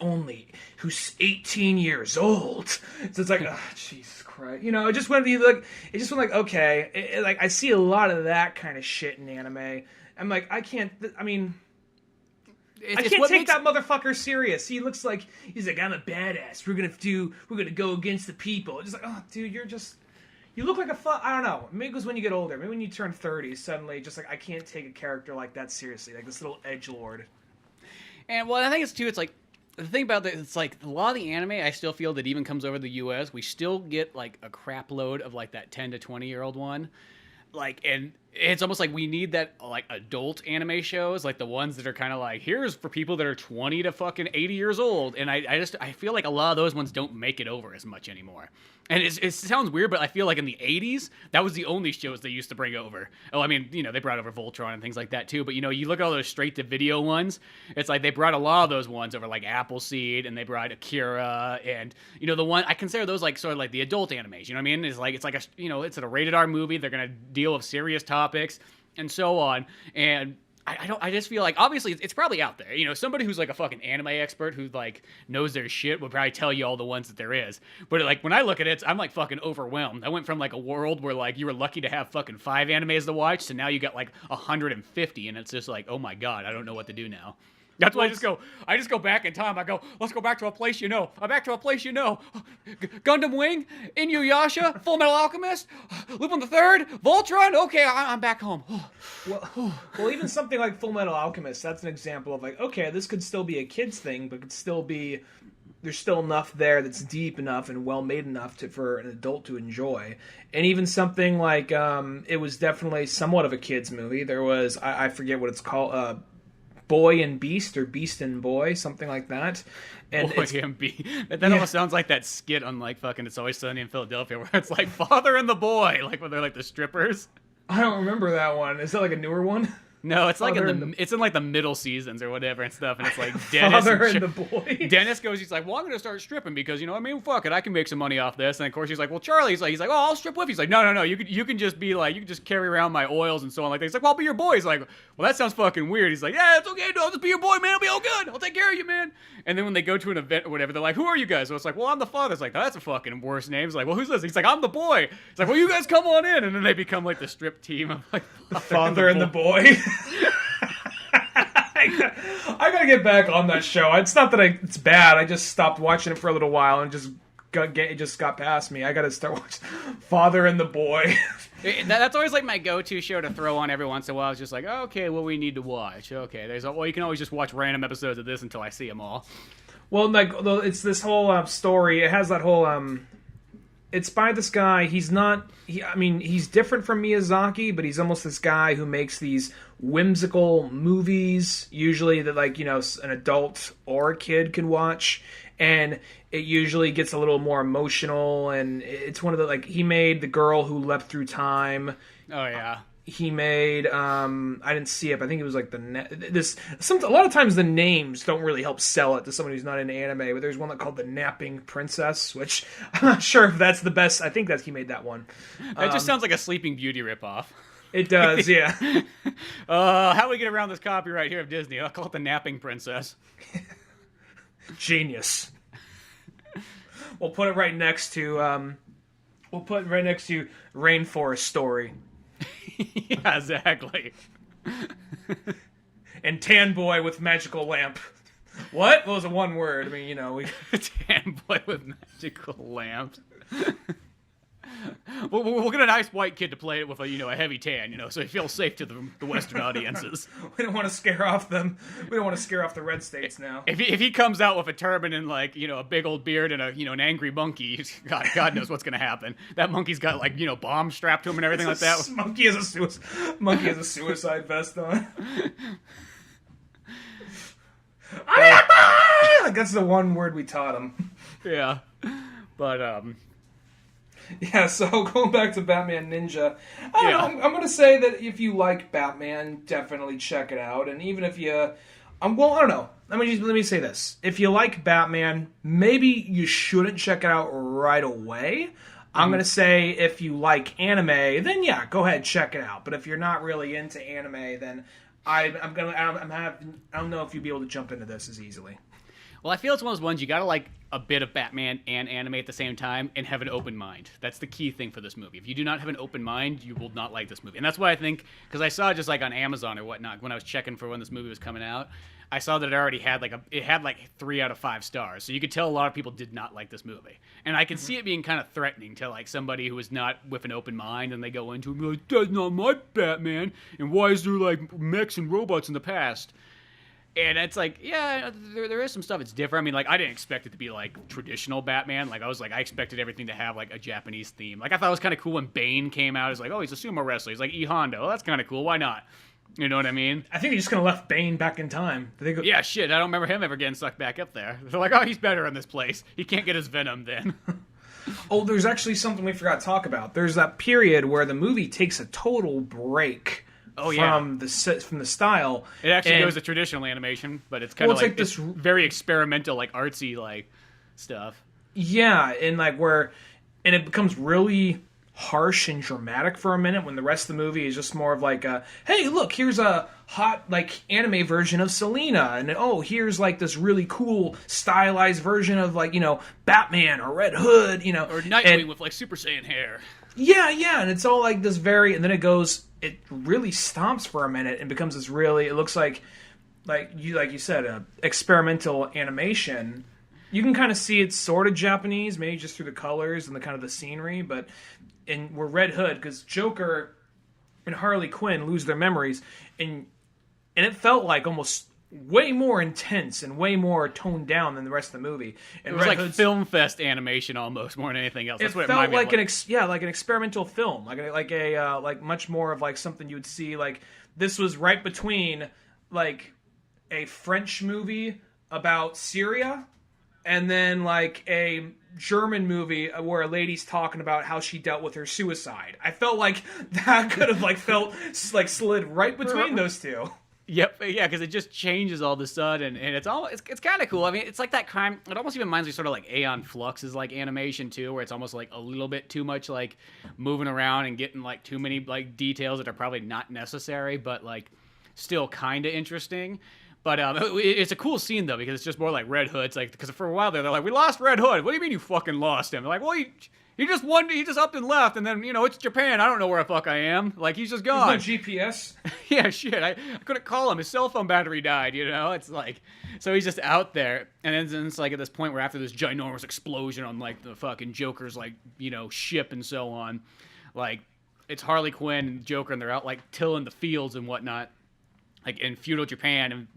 18 years old. So it's like, oh, Jesus Christ. You know, it just went like, okay. Like, I see a lot of that kind of shit in anime. I'm like, I can't take that motherfucker serious. He looks like, he's like, I'm a badass. We're gonna go against the people. It's just like, oh, dude, you look like I don't know. Maybe it was when you get older. Maybe when you turn 30, suddenly, just like, I can't take a character like that seriously. Like this little edgelord. And well, I think it's too. It's like the thing about that. It's like a lot of the anime. I still feel that even comes over the U.S. We still get like a crap load of like that 10 to 20-year-old one. Like, and it's almost like we need that like adult anime shows, like the ones that are kind of like, here's for people that are 20 to fucking 80 years old. And I feel like a lot of those ones don't make it over as much anymore. And it sounds weird, but I feel like in the 80s, that was the only shows they used to bring over. Oh, I mean, you know, they brought over Voltron and things like that too. But, you know, you look at all those straight-to-video ones, it's like they brought a lot of those ones over, like Appleseed, and they brought Akira, and, you know, the one, I consider those like sort of like the adult animes, you know what I mean? It's like a, you know, it's a rated R movie, they're going to deal with serious topics, and so on, and I just feel like, obviously, it's probably out there. You know, somebody who's like a fucking anime expert who like knows their shit would probably tell you all the ones that there is. But like when I look at it, I'm like fucking overwhelmed. I went from like a world where like you were lucky to have fucking 5 animes to watch to now you got like 150, and it's just like, oh my god, I don't know what to do now. That's why I just go back in time. I go, let's go back to a place you know. I'm back to a place you know. Gundam Wing, Inuyasha, Full Metal Alchemist, Lupin the Third, Voltron. Okay, I'm back home. Well, even something like Full Metal Alchemist, that's an example of like, okay, this could still be a kid's thing, but there's still enough there that's deep enough and well made enough for an adult to enjoy. And even something like, it was definitely somewhat of a kid's movie. There was, I forget what it's called, Boy and Beast, or Beast and Boy, something like that. And Boy and Beast. That almost sounds like that skit on like fucking It's Always Sunny in Philadelphia, where it's like Father and the Boy, like when they're like the strippers. I don't remember that one. Is that like a newer one? No, it's like it's in like the middle seasons or whatever and stuff, and it's like Dennis Father and the Boy. Dennis goes, he's like, well, I'm gonna start stripping because, you know, I mean, fuck it, I can make some money off this. And of course he's like, well, Charlie, he's like, oh, I'll strip with you. He's like, no, you can just be like, you can just carry around my oils and so on like that. He's like, well, I'll be your boy. He's like, well, that sounds fucking weird. He's like, yeah, it's okay, no, I'll just be your boy, man. It'll be all good. I'll take care of you, man. And then when they go to an event or whatever, they're like, who are you guys? So it's like, well, I'm the father. It's like, that's a fucking worse name. He's like, well, who's this? He's like, I'm the boy. It's like, well, you guys come on in. And then they become like the strip team of like the Father and the Boy. I gotta get back on that show. It's not that it's bad. I just stopped watching it for a little while and it just got past me. I gotta start watching Father and the Boy. That's always like my go-to show to throw on every once in a while. It's just like, okay, well, we need to watch. Okay, you can always just watch random episodes of this until I see them all. Well, like, it's this whole story. It has that whole it's by this guy. He's different from Miyazaki, but he's almost this guy who makes these whimsical movies, usually that, like, you know, an adult or a kid can watch, and it usually gets a little more emotional, and it's one of the, like, he made The Girl Who Leapt Through Time. Oh, yeah. He made, I didn't see it, but I think it was like a lot of times the names don't really help sell it to someone who's not into anime, but there's one called The Napping Princess, which I'm not sure if that's the best. I think that he made that one. That just sounds like a Sleeping Beauty ripoff. It does, yeah. How do we get around this copyright here of Disney? I'll call it The Napping Princess. Genius. We'll put it right next to, Rainforest Story. Yeah, exactly. And tan boy with magical lamp. What? Well, it was a one word. I mean, you know, we... Tan boy with magical lamps. We'll get a nice white kid to play it with a heavy tan, so he feels safe to the Western audiences. We don't want to scare off them. We don't want to scare off the red states now. If he comes out with a turban and a big old beard and an angry monkey, God knows what's gonna happen. That monkey's got bombs strapped to him and everything like that. Monkey has a suicide vest on. Like that's the one word we taught him. Yeah, but yeah. So going back to Batman Ninja, I don't know. I'm gonna say that if you like Batman, definitely check it out. And even if you, I don't know. Let me say this: if you like Batman, maybe you shouldn't check it out right away. I'm gonna say if you like anime, then yeah, go ahead check it out. But if you're not really into anime, then I don't know if you'd be able to jump into this as easily. Well, I feel it's one of those ones you gotta like a bit of Batman and anime at the same time and have an open mind. That's the key thing for this movie. If you do not have an open mind, you will not like this movie. And that's why I think, because I saw just on Amazon or whatnot, when I was checking for when this movie was coming out, I saw that it already had it had 3 out of 5 stars. So you could tell a lot of people did not like this movie. And I can see it being kind of threatening to somebody who is not with an open mind, and they go into it and be like, that's not my Batman, and why is there mechs and robots in the past? And it's yeah, there is some stuff that's different. I mean, I didn't expect it to be traditional Batman. I expected everything to have a Japanese theme. I thought it was kind of cool when Bane came out. It's oh, he's a sumo wrestler. He's E Honda. Well, that's kind of cool. Why not? You know what I mean? I think they just kind of left Bane back in time. Yeah, shit. I don't remember him ever getting sucked back up there. They're oh, he's better in this place. He can't get his venom then. Oh, there's actually something we forgot to talk about. There's that period where the movie takes a total break. From the style. It actually goes to traditional animation, but it's kind of this very experimental, artsy, stuff. Yeah, and and it becomes really harsh and dramatic for a minute when the rest of the movie is just more of hey, look, here's a hot anime version of Selena, and oh, here's this really cool stylized version of Batman or Red Hood, or Nightwing with Super Saiyan hair. Yeah, and it's all this very, and then it really stomps for a minute and becomes this really, it looks like you said, experimental animation. You can kind of see it's sort of Japanese, maybe just through the colors and the kind of the scenery, but we're Red Hood, because Joker and Harley Quinn lose their memories, and it felt almost way more intense and way more toned down than the rest of the movie. And it was Red film fest animation almost more than anything else. That's it felt like an experimental film, like much more of something you would see. This was right between a French movie about Syria and then a German movie where a lady's talking about how she dealt with her suicide. I felt like that could have felt slid right between those two. Yep, yeah, because it just changes all of a sudden, and it's kind of cool. I mean, it's that crime. It almost even reminds me sort of Aeon Flux's animation too, where it's almost a little bit too much moving around and getting too many details that are probably not necessary, but still kind of interesting. But it's a cool scene though, because it's just more Red Hood. It's because for a while there, they're we lost Red Hood. What do you mean you fucking lost him? They're well, he just won. He just up and left, and then it's Japan. I don't know where the fuck I am. He's just gone. There's no GPS. Yeah, shit. I couldn't call him. His cell phone battery died. It's so he's just out there, and then it's at this point where after this ginormous explosion on the fucking Joker's ship and so on, it's Harley Quinn and Joker, and they're out tilling the fields and whatnot, in feudal Japan, and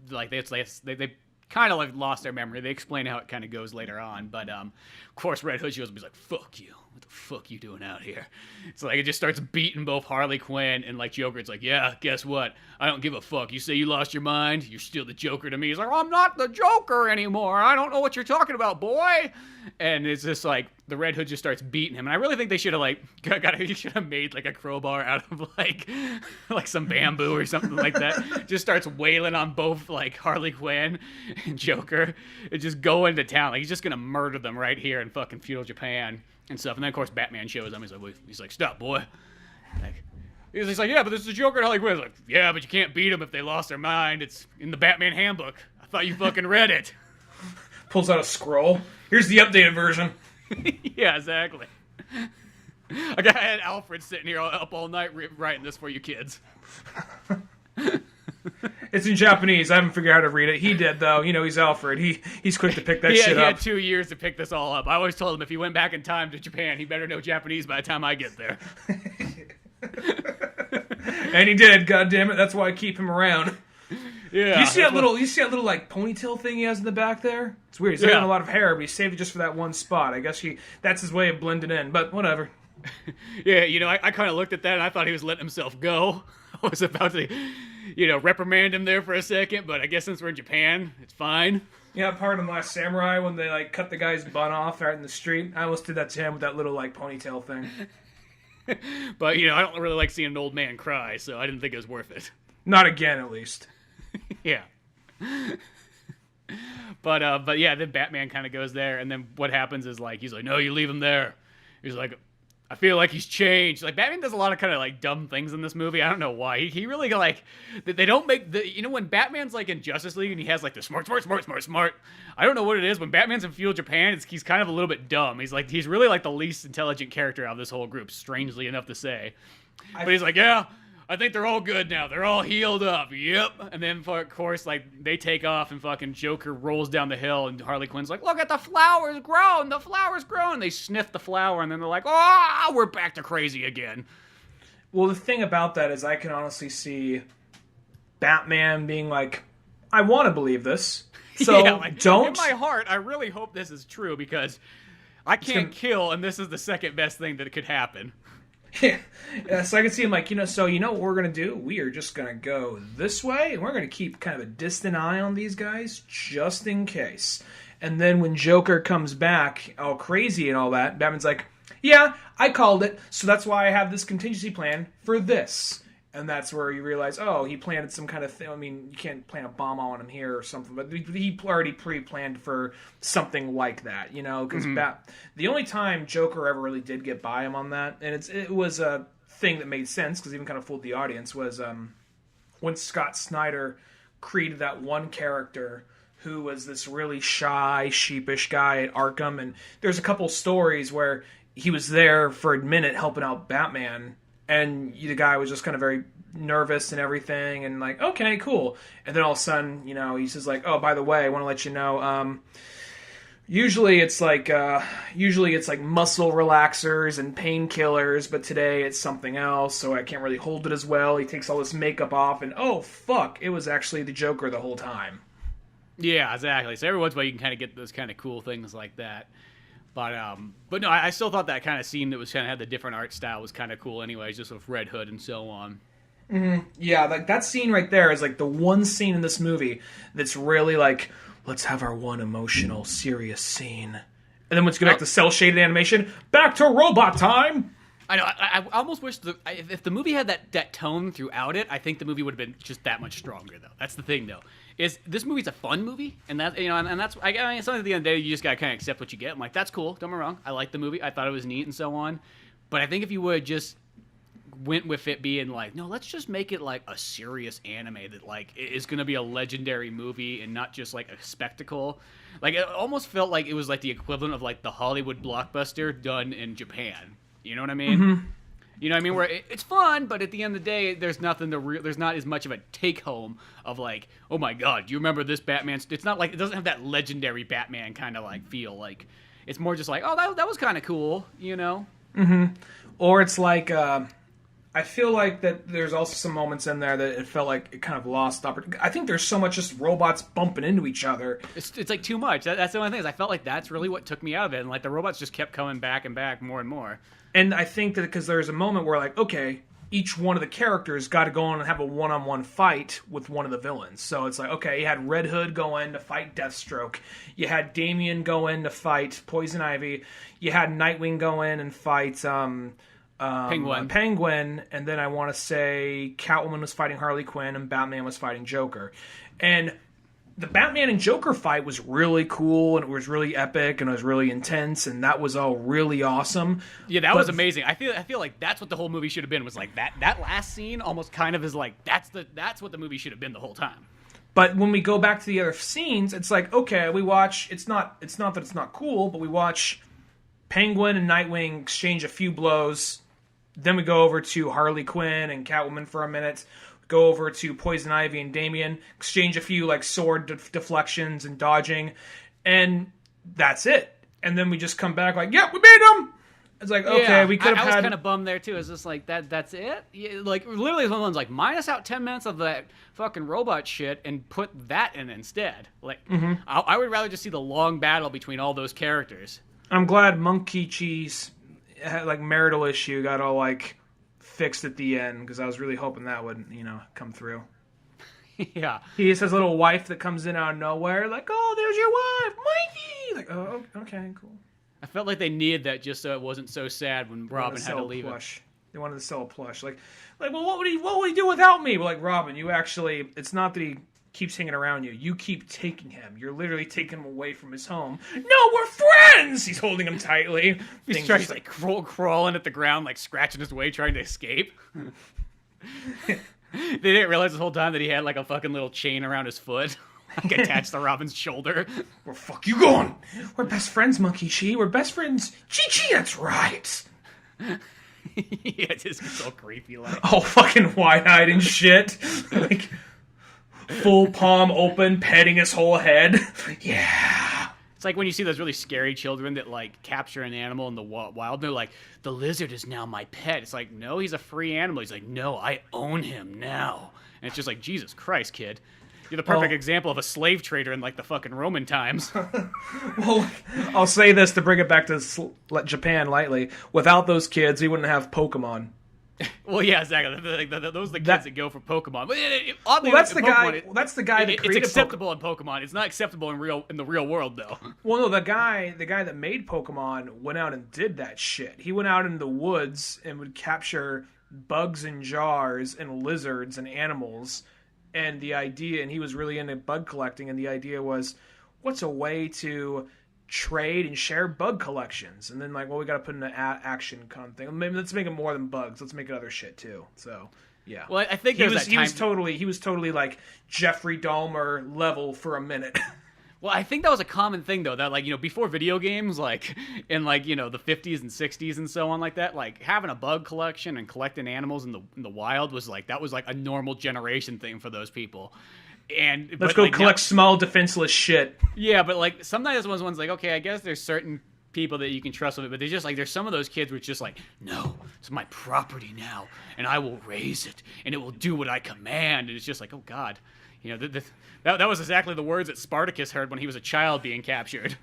they kind of lost their memory. They explain how it kind of goes later on, but of course Red Hood shows up. He's fuck you. What the fuck you doing out here? It's it just starts beating both Harley Quinn and Joker. It's yeah, guess what? I don't give a fuck. You say you lost your mind? You're still the Joker to me. He's I'm not the Joker anymore. I don't know what you're talking about, boy. And it's just the Red Hood just starts beating him. And I really think they should have he should have made a crowbar out of some bamboo or something like that. Just starts wailing on both Harley Quinn and Joker and just go into town. He's just gonna murder them right here in fucking feudal Japan and stuff. And then of course Batman shows up. He's stop, boy. He's yeah, but this is the Joker and Harley Quinn. Yeah, but you can't beat them if they lost their mind. It's in the Batman handbook. I thought you fucking read it. Pulls out a scroll. Here's the updated version. Yeah, exactly. I had Alfred sitting here up all night writing this for you kids. It's in Japanese. I haven't figured out how to read it. He did, though. You know, he's Alfred. He's quick to pick that shit He up. had 2 years to pick this all up. I always told him if he went back in time to Japan, he better know Japanese by the time I get there. And he did. God damn it! That's why I keep him around. Yeah. You see that little like ponytail thing he has in the back there? It's weird. He's got a lot of hair, but he saved it just for that one spot. I guess that's his way of blending in. But whatever. Yeah, you know, I kind of looked at that and I thought he was letting himself go. I was about to, reprimand him there for a second, but I guess since we're in Japan, it's fine. Yeah, part of The Last Samurai when they like cut the guy's butt off out in the street. I almost did that to him with that little like ponytail thing. But I don't really like seeing an old man cry, so I didn't think it was worth it. Not again, at least. Yeah. But yeah, then Batman kind of goes there, and then what happens is like he's like, no, you leave him there. He's like, I feel like he's changed. Like Batman does a lot of kind of like dumb things in this movie. I don't know why. He really like they don't make the when Batman's like in Justice League and he has like the smart. I don't know what it is. When Batman's in feudal Japan, he's kind of a little bit dumb. He's really like the least intelligent character out of this whole group. Strangely enough to say, but he's like, yeah. I think they're all good now. They're all healed up. Yep. And then, of course, like, they take off and fucking Joker rolls down the hill and Harley Quinn's like, look at the flowers grown. The flowers grown. They sniff the flower and then they're like, oh, we're back to crazy again. Well, the thing about that is I can honestly see Batman being like, I want to believe this. So yeah, don't. In my heart, I really hope this is true because I can't kill and this is the second best thing that could happen. Yeah, so I can see him like, so you know what we're going to do? We are just going to go this way, and we're going to keep kind of a distant eye on these guys, just in case. And then when Joker comes back, all crazy and all that, Batman's like, yeah, I called it, so that's why I have this contingency plan for this. And that's where you realize, oh, he planted some kind of thing. I mean, you can't plant a bomb on him here or something, but he already pre-planned for something like that, because the only time Joker ever really did get by him on that, and it was a thing that made sense, because even kind of fooled the audience, was when Scott Snyder created that one character who was this really shy, sheepish guy at Arkham, and there's a couple stories where he was there for a minute helping out Batman, and the guy was just kind of very nervous and everything, and like, okay, cool. And then all of a sudden, he says like, oh, by the way, I want to let you know, usually it's like muscle relaxers and painkillers, but today it's something else, so I can't really hold it as well. He takes all this makeup off, and oh, fuck, it was actually the Joker the whole time. Yeah, exactly. So every once in a while you can kind of get those kind of cool things like that. But no, I still thought that kind of scene that was kind of had the different art style was kind of cool anyways, just with Red Hood and so on. Mm-hmm. Yeah, like that scene right there is like the one scene in this movie that's really like, let's have our one emotional, serious scene. And then once you go back to cel-shaded animation, back to robot time! I know, I almost wish if the movie had that tone throughout it, I think the movie would have been just that much stronger, though. That's the thing, though. Is this movie's a fun movie, and that and that's I mean, something at the end of the day you just gotta kind of accept what you get. I'm like, that's cool. Don't get me wrong. I like the movie. I thought it was neat and so on. But I think if you would just went with it being like, no, let's just make it like a serious anime that like is gonna be a legendary movie and not just like a spectacle. Like it almost felt like it was like the equivalent of like the Hollywood blockbuster done in Japan. You know what I mean? Mm-hmm. You know what I mean? Where it's fun, but at the end of the day, there's nothing there's not as much of a take home of like, oh my god, do you remember this Batman? It's not like it doesn't have that legendary Batman kind of like feel. Like it's more just like, oh, that was kind of cool, Mm-hmm. Or it's like, I feel like that there's also some moments in there that it felt like it kind of lost opportunity. I think there's so much just robots bumping into each other. It's like too much. That's the only thing is I felt like that's really what took me out of it, and like the robots just kept coming back and back more and more. And I think that because there's a moment where, like, okay, each one of the characters got to go on and have a one-on-one fight with one of the villains. So it's like, okay, you had Red Hood go in to fight Deathstroke. You had Damian go in to fight Poison Ivy. You had Nightwing go in and fight Penguin. And then I want to say Catwoman was fighting Harley Quinn and Batman was fighting Joker. And the Batman and Joker fight was really cool, and it was really epic, and it was really intense, and that was all really awesome. Yeah, that was amazing. I feel like that's what the whole movie should have been. Was like that last scene almost kind of is like that's what the movie should have been the whole time. But when we go back to the other scenes, it's like, okay, we watch. It's not that it's not cool, but we watch Penguin and Nightwing exchange a few blows. Then we go over to Harley Quinn and Catwoman for a minute. Go over to Poison Ivy and Damian, exchange a few like sword deflections and dodging, and that's it. And then we just come back like, yeah, we beat them. It's like, okay, we could have had... I was kind of bummed there, too. It's just like, that's it? Yeah, like, literally, someone's like, minus out 10 minutes of that fucking robot shit and put that in instead. Like, I would rather just see the long battle between all those characters. I'm glad Monkey Cheese, like, marital issue got all, like, fixed at the end, because I was really hoping that would, come through. Yeah. He has his little wife that comes in out of nowhere, like, oh, there's your wife, Mikey! Like, oh, okay, cool. I felt like they needed that just so it wasn't so sad when Robin had to leave it. They wanted to sell a plush. Like, well, what would he do without me? Well, like, Robin, you actually, it's not that he keeps hanging around you. You keep taking him. You're literally taking him away from his home. No, we're friends! He's holding him tightly. He's like crawling at the ground, like scratching his way, trying to escape. They didn't realize this whole time that he had like a fucking little chain around his foot. Like attached to Robin's shoulder. Where the fuck you going? We're best friends, Monkey Chi. We're best friends. Chi, that's right. Yeah, it just gets all creepy like. All fucking wide-eyed and shit. Like, full palm open, petting his whole head. Yeah. It's like when you see those really scary children that like capture an animal in the wild. They're like, the lizard is now my pet. It's like, no, he's a free animal. He's like, no, I own him now. And it's just like, Jesus Christ, kid. You're the perfect example of a slave trader in, like, the fucking Roman times. Well, I'll say this to bring it back to Japan lightly. Without those kids, we wouldn't have Pokemon. Well, yeah, exactly. Those are the kids that go for Pokemon. Oddly, that's the guy. That's the guy that created. It's acceptable in Pokemon. It's not acceptable in the real world, though. Well, no, the guy that made Pokemon went out and did that shit. He went out in the woods and would capture bugs in jars and lizards and animals. And the idea, and he was really into bug collecting, and the idea was, what's a way to trade and share bug collections? And then like, well, we got to put in an action kind of thing. Maybe let's make it more than bugs. Let's make it other shit too. So yeah. Well, I think he was totally like Jeffrey Dahmer level for a minute. Well, I think that was a common thing, though, that, like, before video games, like, in, like, the 50s and 60s and so on like that, like, having a bug collection and collecting animals in the wild was, like, that was, like, a normal generation thing for those people. Let's go collect small, defenseless shit. Yeah, but, like, sometimes one's like, okay, I guess there's certain people that you can trust with it, but there's just, like, there's some of those kids where it's just like, no, it's my property now, and I will raise it, and it will do what I command, and it's just like, oh, God. That was exactly the words that Spartacus heard when he was a child being captured.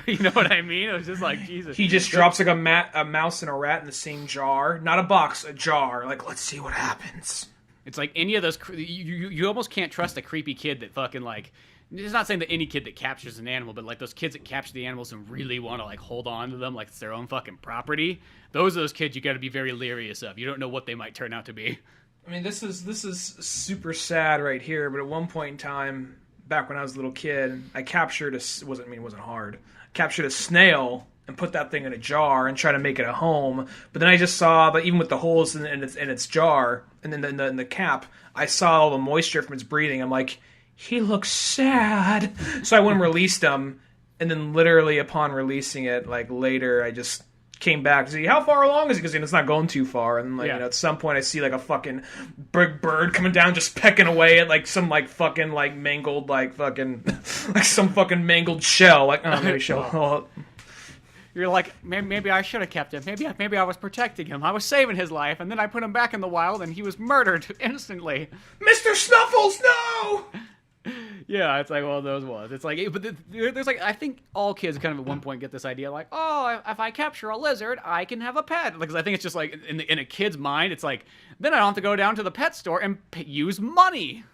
You know what I mean? It was just like, Jesus. He just drops like a mouse and a rat in the same jar. Not a box, a jar. Like, let's see what happens. It's like any of those... You almost can't trust a creepy kid that fucking, like... It's not saying that any kid that captures an animal, but, like, those kids that capture the animals and really want to, like, hold on to them like it's their own fucking property. Those kids you got to be very leery of. You don't know what they might turn out to be. I mean, this is super sad right here, but at one point in time, back when I was a little kid, I captured it wasn't hard. I captured a snail and put that thing in a jar and tried to make it a home. But then I just saw that even with the holes in its jar and then in the cap, I saw all the moisture from its breathing. I'm like, he looks sad. So I went and released him, and then literally upon releasing it, like later, I just came back to see how far along is it, because it's not going too far, and like at some point I see like a fucking big bird coming down just pecking away at like some like fucking like mangled like fucking like some fucking mangled shell, like maybe shell. You're like, maybe I should have kept him. Maybe I was protecting him. I was saving his life, and then I put him back in the wild, and he was murdered instantly. Mr. Snuffles, no! Yeah, it's like one of those ones. It's like, but there's like, I think all kids kind of at one point get this idea, like, oh, if I capture a lizard, I can have a pet. Because I think it's just like in a kid's mind, it's like, then I don't have to go down to the pet store and use money.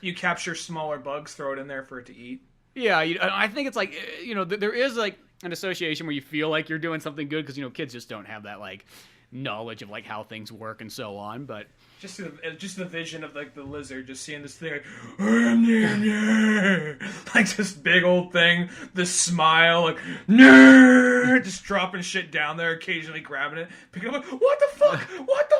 You capture smaller bugs, throw it in there for it to eat. Yeah, I think it's like, there is like an association where you feel like you're doing something good because kids just don't have that like knowledge of like how things work and so on, but. Just the vision of like the lizard, just seeing this thing like this big old thing, this smile, like just dropping shit down there, occasionally grabbing it, picking it up, like, what the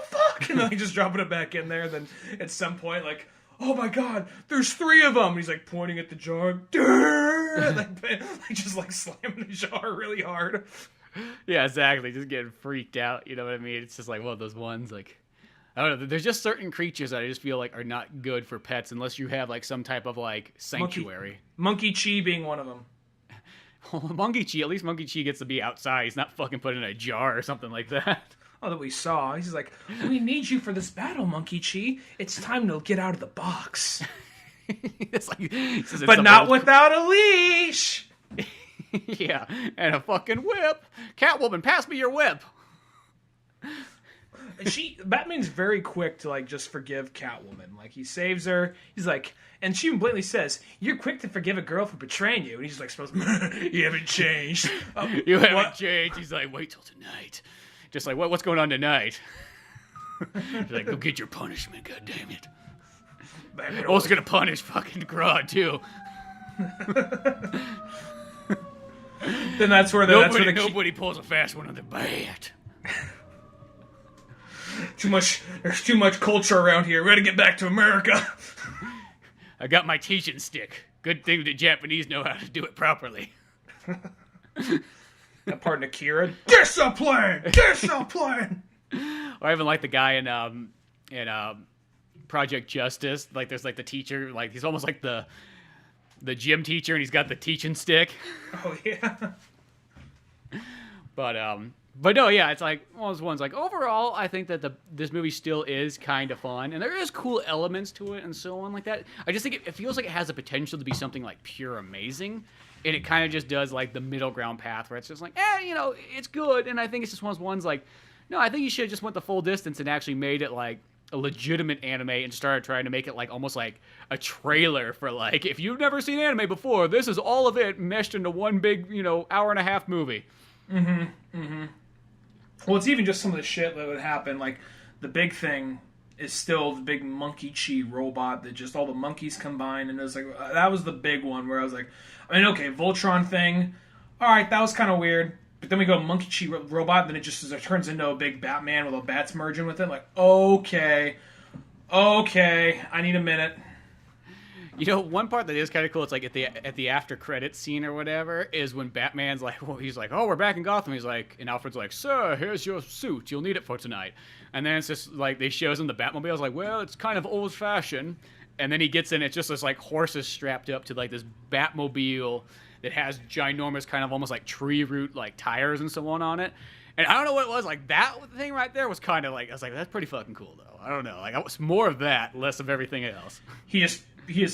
fuck, and then like just dropping it back in there. Then at some point, like, oh my god, there's 3 of them. And he's like pointing at the jar, like just like slamming the jar really hard. Yeah, exactly. Just getting freaked out. You know what I mean? It's just like one of those ones. Like, I don't know. There's just certain creatures that I just feel like are not good for pets unless you have like some type of like sanctuary. Monkey Chi being one of them. Monkey Chi, at least Monkey Chi gets to be outside. He's not fucking put in a jar or something like that. Oh, that we saw. He's like, we need you for this battle, Monkey Chi. It's time to get out of the box. It's like, but not without a leash. Yeah, and a fucking whip. Catwoman, pass me your whip. Batman's very quick to like just forgive Catwoman. Like he saves her. He's like, and she even blatantly says, "You're quick to forgive a girl for betraying you." And he's like, "You haven't changed. You haven't changed." He's like, "Wait till tonight." Just like, what's going on tonight? He's like, "Go get your punishment. God damn it." Batman also gonna punish fucking Grodd too. Then that's where nobody pulls a fast one on the bat. There's too much culture around here. We gotta get back to America. I got my teaching stick. Good thing the Japanese know how to do it properly. That part in Akira. Discipline! Discipline! Or even like the guy in Project Justice. Like there's like the teacher, like he's almost like the gym teacher, and he's got the teaching stick. Oh yeah. But no, yeah, it's like one of those ones. Like overall, I think that this movie still is kind of fun, and there is cool elements to it, and so on like that. I just think it feels like it has the potential to be something like pure amazing, and it kind of just does like the middle ground path where it's just like, it's good, and I think it's just one of those ones like, no, I think you should have just went the full distance and actually made it like a legitimate anime and started trying to make it like almost like a trailer for like, if you've never seen anime before, this is all of it meshed into one big, hour and a half movie. Mm-hmm. Mm-hmm. Well, it's even just some of the shit that would happen. Like, the big thing is still the big Monkey Chi robot that just all the monkeys combine. And it was like, that was the big one where I was like, okay, Voltron thing. All right, that was kind of weird. But then we go Monkey Chi robot, and then it turns into a big Batman with all bats merging with it. Like, okay, I need a minute. One part that is kind of cool, it's like at the after credits scene or whatever, is when Batman's like, he's like, oh, we're back in Gotham. He's like, and Alfred's like, sir, here's your suit. You'll need it for tonight. And then it's just like, they shows him the Batmobile. I was like, well, it's kind of old fashioned. And then he gets in, it's just this like horses strapped up to like this Batmobile that has ginormous kind of almost like tree root like tires and so on it. And I don't know what it was, like that thing right there was kind of like, I was like, that's pretty fucking cool though. I don't know, like I was more of that, less of everything else. He just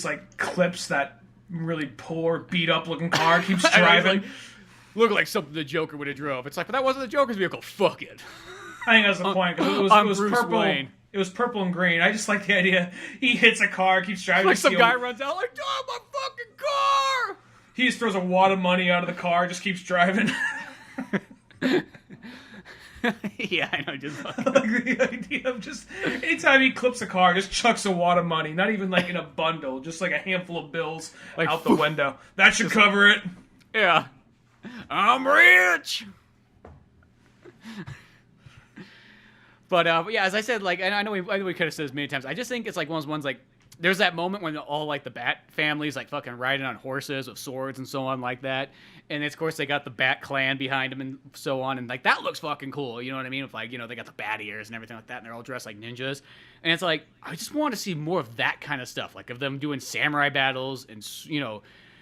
like clips that really poor beat up looking car, keeps driving. Look like something the Joker would have drove. It's like, but that wasn't the Joker's vehicle. Fuck it. I think that's the point, because it was purple. Wayne. It was purple and green. I just like the idea. He hits a car, keeps driving. Like some guy runs out, like, oh, my fucking car! He just throws a wad of money out of the car, just keeps driving. Yeah, I know. Just like the idea of just anytime he clips a car, just chucks a wad of money. Not even like in a bundle, just like a handful of bills like, out the window. That should cover it. Yeah, I'm rich. But yeah, as I said, like, and I know we could have said this many times. I just think it's like one of those ones like. There's that moment when all, like, the Bat families, like, fucking riding on horses with swords and so on like that. And, of course, they got the Bat Clan behind them and so on. And, like, that looks fucking cool. You know what I mean? With, like, they got the bat ears and everything like that. And they're all dressed like ninjas. And it's like, I just want to see more of that kind of stuff. Like, of them doing samurai battles and,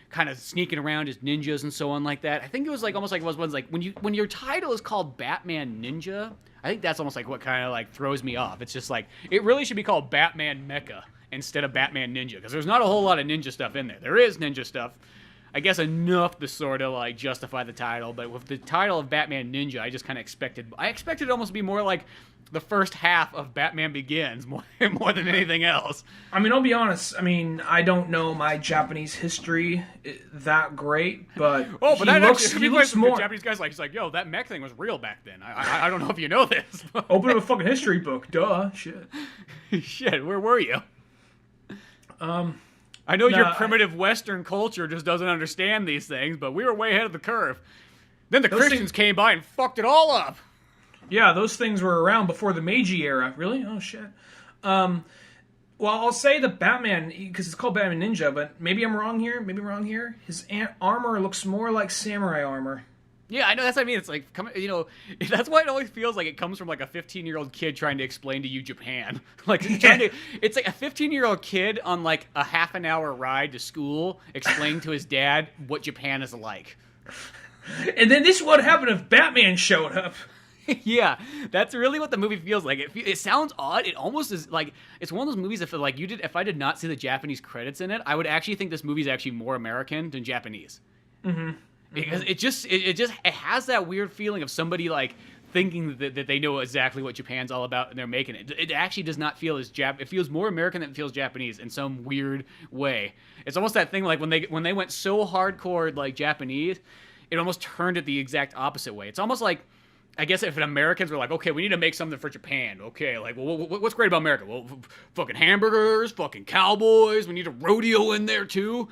kind of sneaking around as ninjas and so on like that. I think it was, like, almost like it was ones like, when your title is called Batman Ninja, I think that's almost, like, what kind of, like, throws me off. It's just, like, it really should be called Batman Mecha instead of Batman Ninja, because there's not a whole lot of ninja stuff in there. There is ninja stuff, I guess enough to sort of like justify the title, but with the title of Batman Ninja, I just kind of expected it almost to be more like the first half of Batman Begins more than anything else. I mean, I'll be honest. I mean, I don't know my Japanese history that great, but he looks more. The Japanese guy's like, he's like, yo, that mech thing was real back then. I don't know if you know this. Open up a fucking history book, duh. Shit. Shit, where were you? I know your primitive Western culture just doesn't understand these things, but we were way ahead of the curve. Then the Christians came by and fucked it all up. Yeah, those things were around before the Meiji era. Really? Oh, shit. Well, Well, I'll say the Batman, because it's called Batman Ninja, but maybe I'm wrong here. His armor looks more like samurai armor. Yeah, I know. That's what I mean. It's like, that's why it always feels like it comes from like a 15-year-old kid trying to explain to you Japan. Like, it's like a 15-year-old kid on like a half an hour ride to school explaining to his dad what Japan is like. And then this is what happened if Batman showed up. Yeah, that's really what the movie feels like. It sounds odd. It almost is like, it's one of those movies that feel like if I did not see the Japanese credits in it, I would actually think this movie is actually more American than Japanese. Mm-hmm. Because it has that weird feeling of somebody like thinking that they know exactly what Japan's all about and they're making it. It actually does not feel as it feels more American than it feels Japanese in some weird way. It's almost that thing like when they went so hardcore like Japanese, it almost turned it the exact opposite way. It's almost like, I guess if Americans were like, okay, we need to make something for Japan. Okay, like, well, what's great about America? Well, fucking hamburgers, fucking cowboys. We need a rodeo in there too.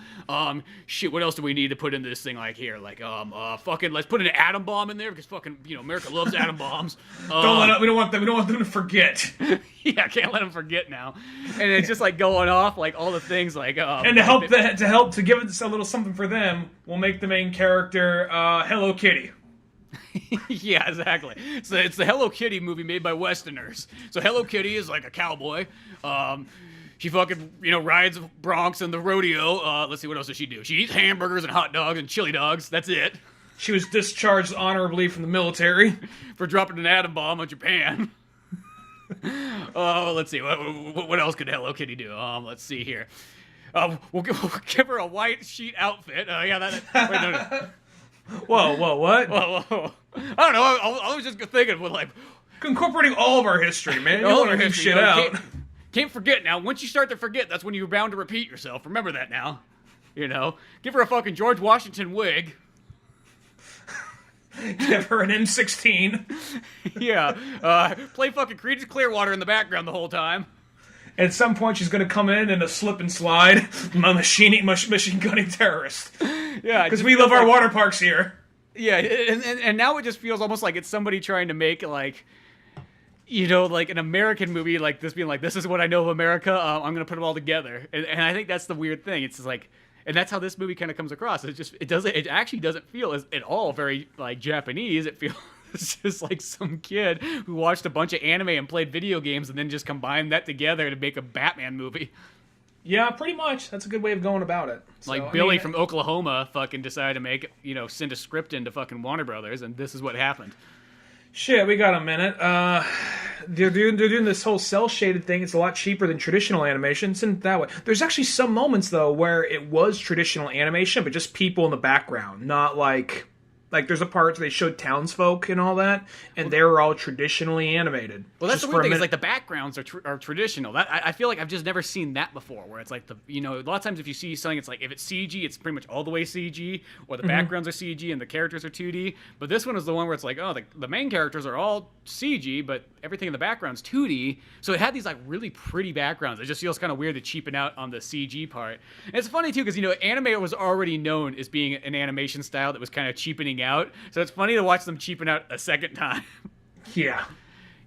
Shit, what else do we need to put into this thing like here? Like, fucking, let's put an atom bomb in there because fucking, America loves atom bombs. We don't want them to forget. Yeah, can't let them forget now. And it's just like going off like all the things like. And to give it a little something for them, we'll make the main character Hello Kitty. Yeah, exactly. So it's the Hello Kitty movie made by Westerners. So Hello Kitty is like a cowboy. She fucking, rides broncs in the rodeo. Let's see, what else does she do? She eats hamburgers and hot dogs and chili dogs. That's it. She was discharged honorably from the military. For dropping an atom bomb on Japan. Let's see. What else could Hello Kitty do? Let's see here. We'll give her a white sheet outfit. Wait, no. Whoa, what? Whoa. I don't know. I was just thinking with like incorporating all of our history, man. You don't want to leave shit out. Can't forget now. Once you start to forget, that's when you're bound to repeat yourself. Remember that now. Give her a fucking George Washington wig. Give her an M16. Yeah. Play fucking Creedence Clearwater in the background the whole time. At some point, she's going to come in a slip and slide, machine gunning terrorist. Yeah, because we love our water parks here. Yeah, and now it just feels almost like it's somebody trying to make like, like an American movie like this, being like, this is what I know of America. I'm going to put them all together, and I think that's the weird thing. It's just like, and that's how this movie kind of comes across. It actually doesn't feel at all very like Japanese. It feels. It's just like some kid who watched a bunch of anime and played video games and then just combined that together to make a Batman movie. Yeah, pretty much. That's a good way of going about it. Like Billy from Oklahoma fucking decided to make, send a script into fucking Warner Brothers, and this is what happened. Shit, we got a minute. They're doing this whole cel-shaded thing. It's a lot cheaper than traditional animation. It's in that way. There's actually some moments, though, where it was traditional animation, but just people in the background, not like there's a part where they showed townsfolk and all that, and they were all traditionally animated. Well, that's the weird thing. Is like the backgrounds are traditional. I feel like I've just never seen that before. Where it's like a lot of times if you see something, it's like if it's CG, it's pretty much all the way CG, or the backgrounds are CG and the characters are 2D. But this one is the one where it's like, the main characters are all CG, but everything in the background's 2D. So it had these like really pretty backgrounds. It just feels kind of weird to cheapen out on the CG part. And it's funny too because anime was already known as being an animation style that was kind of cheapening out, so it's funny to watch them cheapen out a second time. Yeah,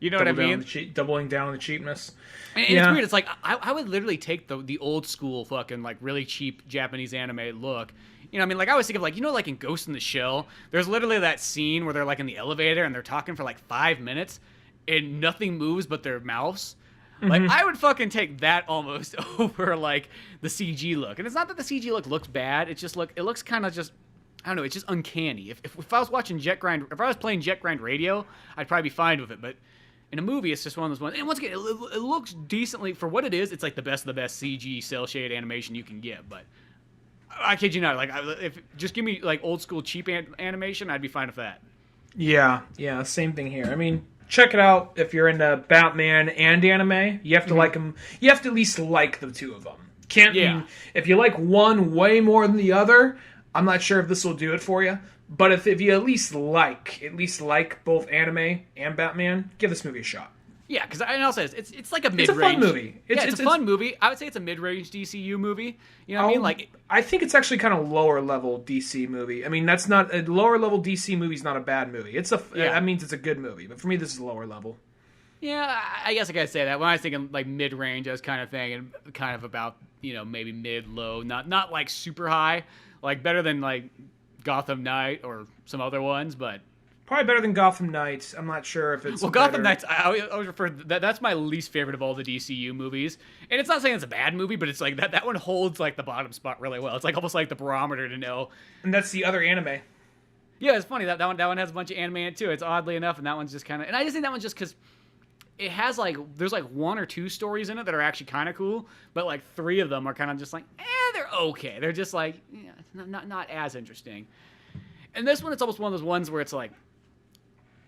what I mean? Doubling down on the cheapness. And it's weird. It's like I would literally take the old school fucking like really cheap Japanese anime look. I always think of like in Ghost in the Shell, there's literally that scene where they're like in the elevator and they're talking for like 5 minutes and nothing moves but their mouths. Like, I would fucking take that almost over like the CG look. And it's not that the CG look looks bad. It looks kind of just, I don't know, it's just uncanny. If I was watching if I was playing Jet Grind Radio, I'd probably be fine with it. But in a movie, it's just one of those ones. And once again, it looks decently, for what it is, it's like the best of the best CG cel shade animation you can get. But I kid you not, like, if just give me like old school cheap animation, I'd be fine with that. Yeah, same thing here. Check it out if you're into Batman and anime. You have to like them. You have to at least like the two of them. If you like one way more than the other, I'm not sure if this will do it for you. But if you at least like both anime and Batman, give this movie a shot. Yeah, because I'll say this, it's like a mid-range. It's a fun movie. It's a fun movie. I would say it's a mid-range DCU movie. You know what I mean? Like, I think it's actually kind of lower level DC movie. That's not a lower level DC movie. Is not a bad movie. That means it's a good movie. But for me, this is lower level. Yeah, I guess I gotta say that. When I was thinking like mid-range, I was kind of thinking kind of about, maybe mid-low, not like super high, like better than like Gotham Knight or some other ones, but Probably better than Gotham Knights. I'm not sure if it's Gotham Knights. I always refer that's my least favorite of all the DCU movies, and it's not saying it's a bad movie, but it's like that one holds like the bottom spot really well. It's like almost like the barometer to know. And that's the other anime. Yeah, it's funny that one has a bunch of anime in it too. It's oddly enough, and that one's just kind of, and I just think that one's just because it has like there's like one or two stories in it that are actually kind of cool, but like three of them are kind of just like they're okay. They're just like not as interesting. And this one, it's almost one of those ones where it's like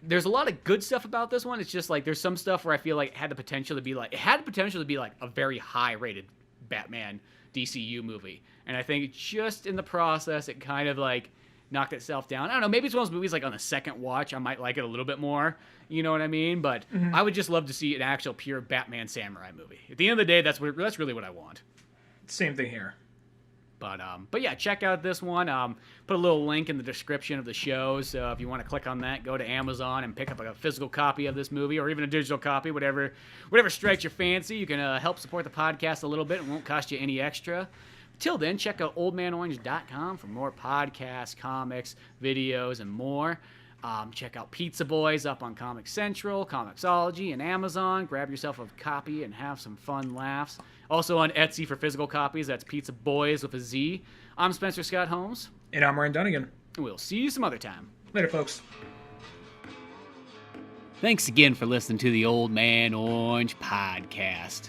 there's a lot of good stuff about this one. It's just like there's some stuff where I feel like it had the potential to be like a very high rated Batman DCU movie, and I think just in the process it kind of like knocked itself down. I don't know, maybe it's one of those movies like on the second watch I might like it a little bit more, you know what I mean? But I would just love to see an actual pure Batman samurai movie. At the end of the day, that's really what I want. Same thing here. But yeah, check out this one. Put a little link in the description of the show, so if you want to click on that, go to Amazon and pick up a physical copy of this movie, or even a digital copy, whatever strikes your fancy. You can help support the podcast a little bit. It won't cost you any extra. Till then, check out oldmanorange.com for more podcasts, comics, videos, and more. Check out Pizza Boys up on Comix Central, Comixology, and Amazon. Grab yourself a copy and have some fun laughs. Also on Etsy for physical copies. That's Pizza Boys with a Z. I'm Spencer Scott Holmes. And I'm Ryan Dunigan. We'll see you some other time. Later, folks. Thanks again for listening to the Old Man Orange podcast.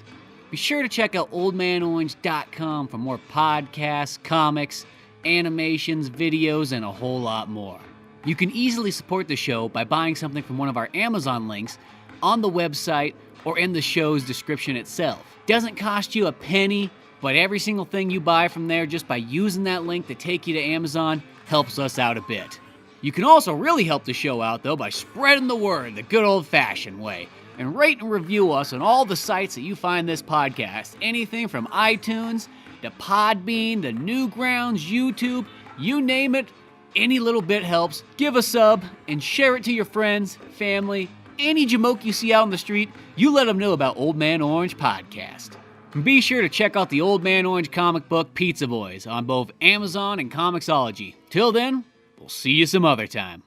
Be sure to check out oldmanorange.com for more podcasts, comics, animations, videos, and a whole lot more. You can easily support the show by buying something from one of our Amazon links on the website or in the show's description itself. Doesn't cost you a penny, but every single thing you buy from there just by using that link to take you to Amazon helps us out a bit. You can also really help the show out, though, by spreading the word the good old-fashioned way, and rate and review us on all the sites that you find this podcast. Anything from iTunes to Podbean to Newgrounds, YouTube, you name it. Any little bit helps. Give a sub and share it to your friends, family, any jamoke you see out on the street. You let them know about Old Man Orange podcast. And be sure to check out the Old Man Orange comic book Pizza Boys on both Amazon and Comixology. Till then, we'll see you some other time.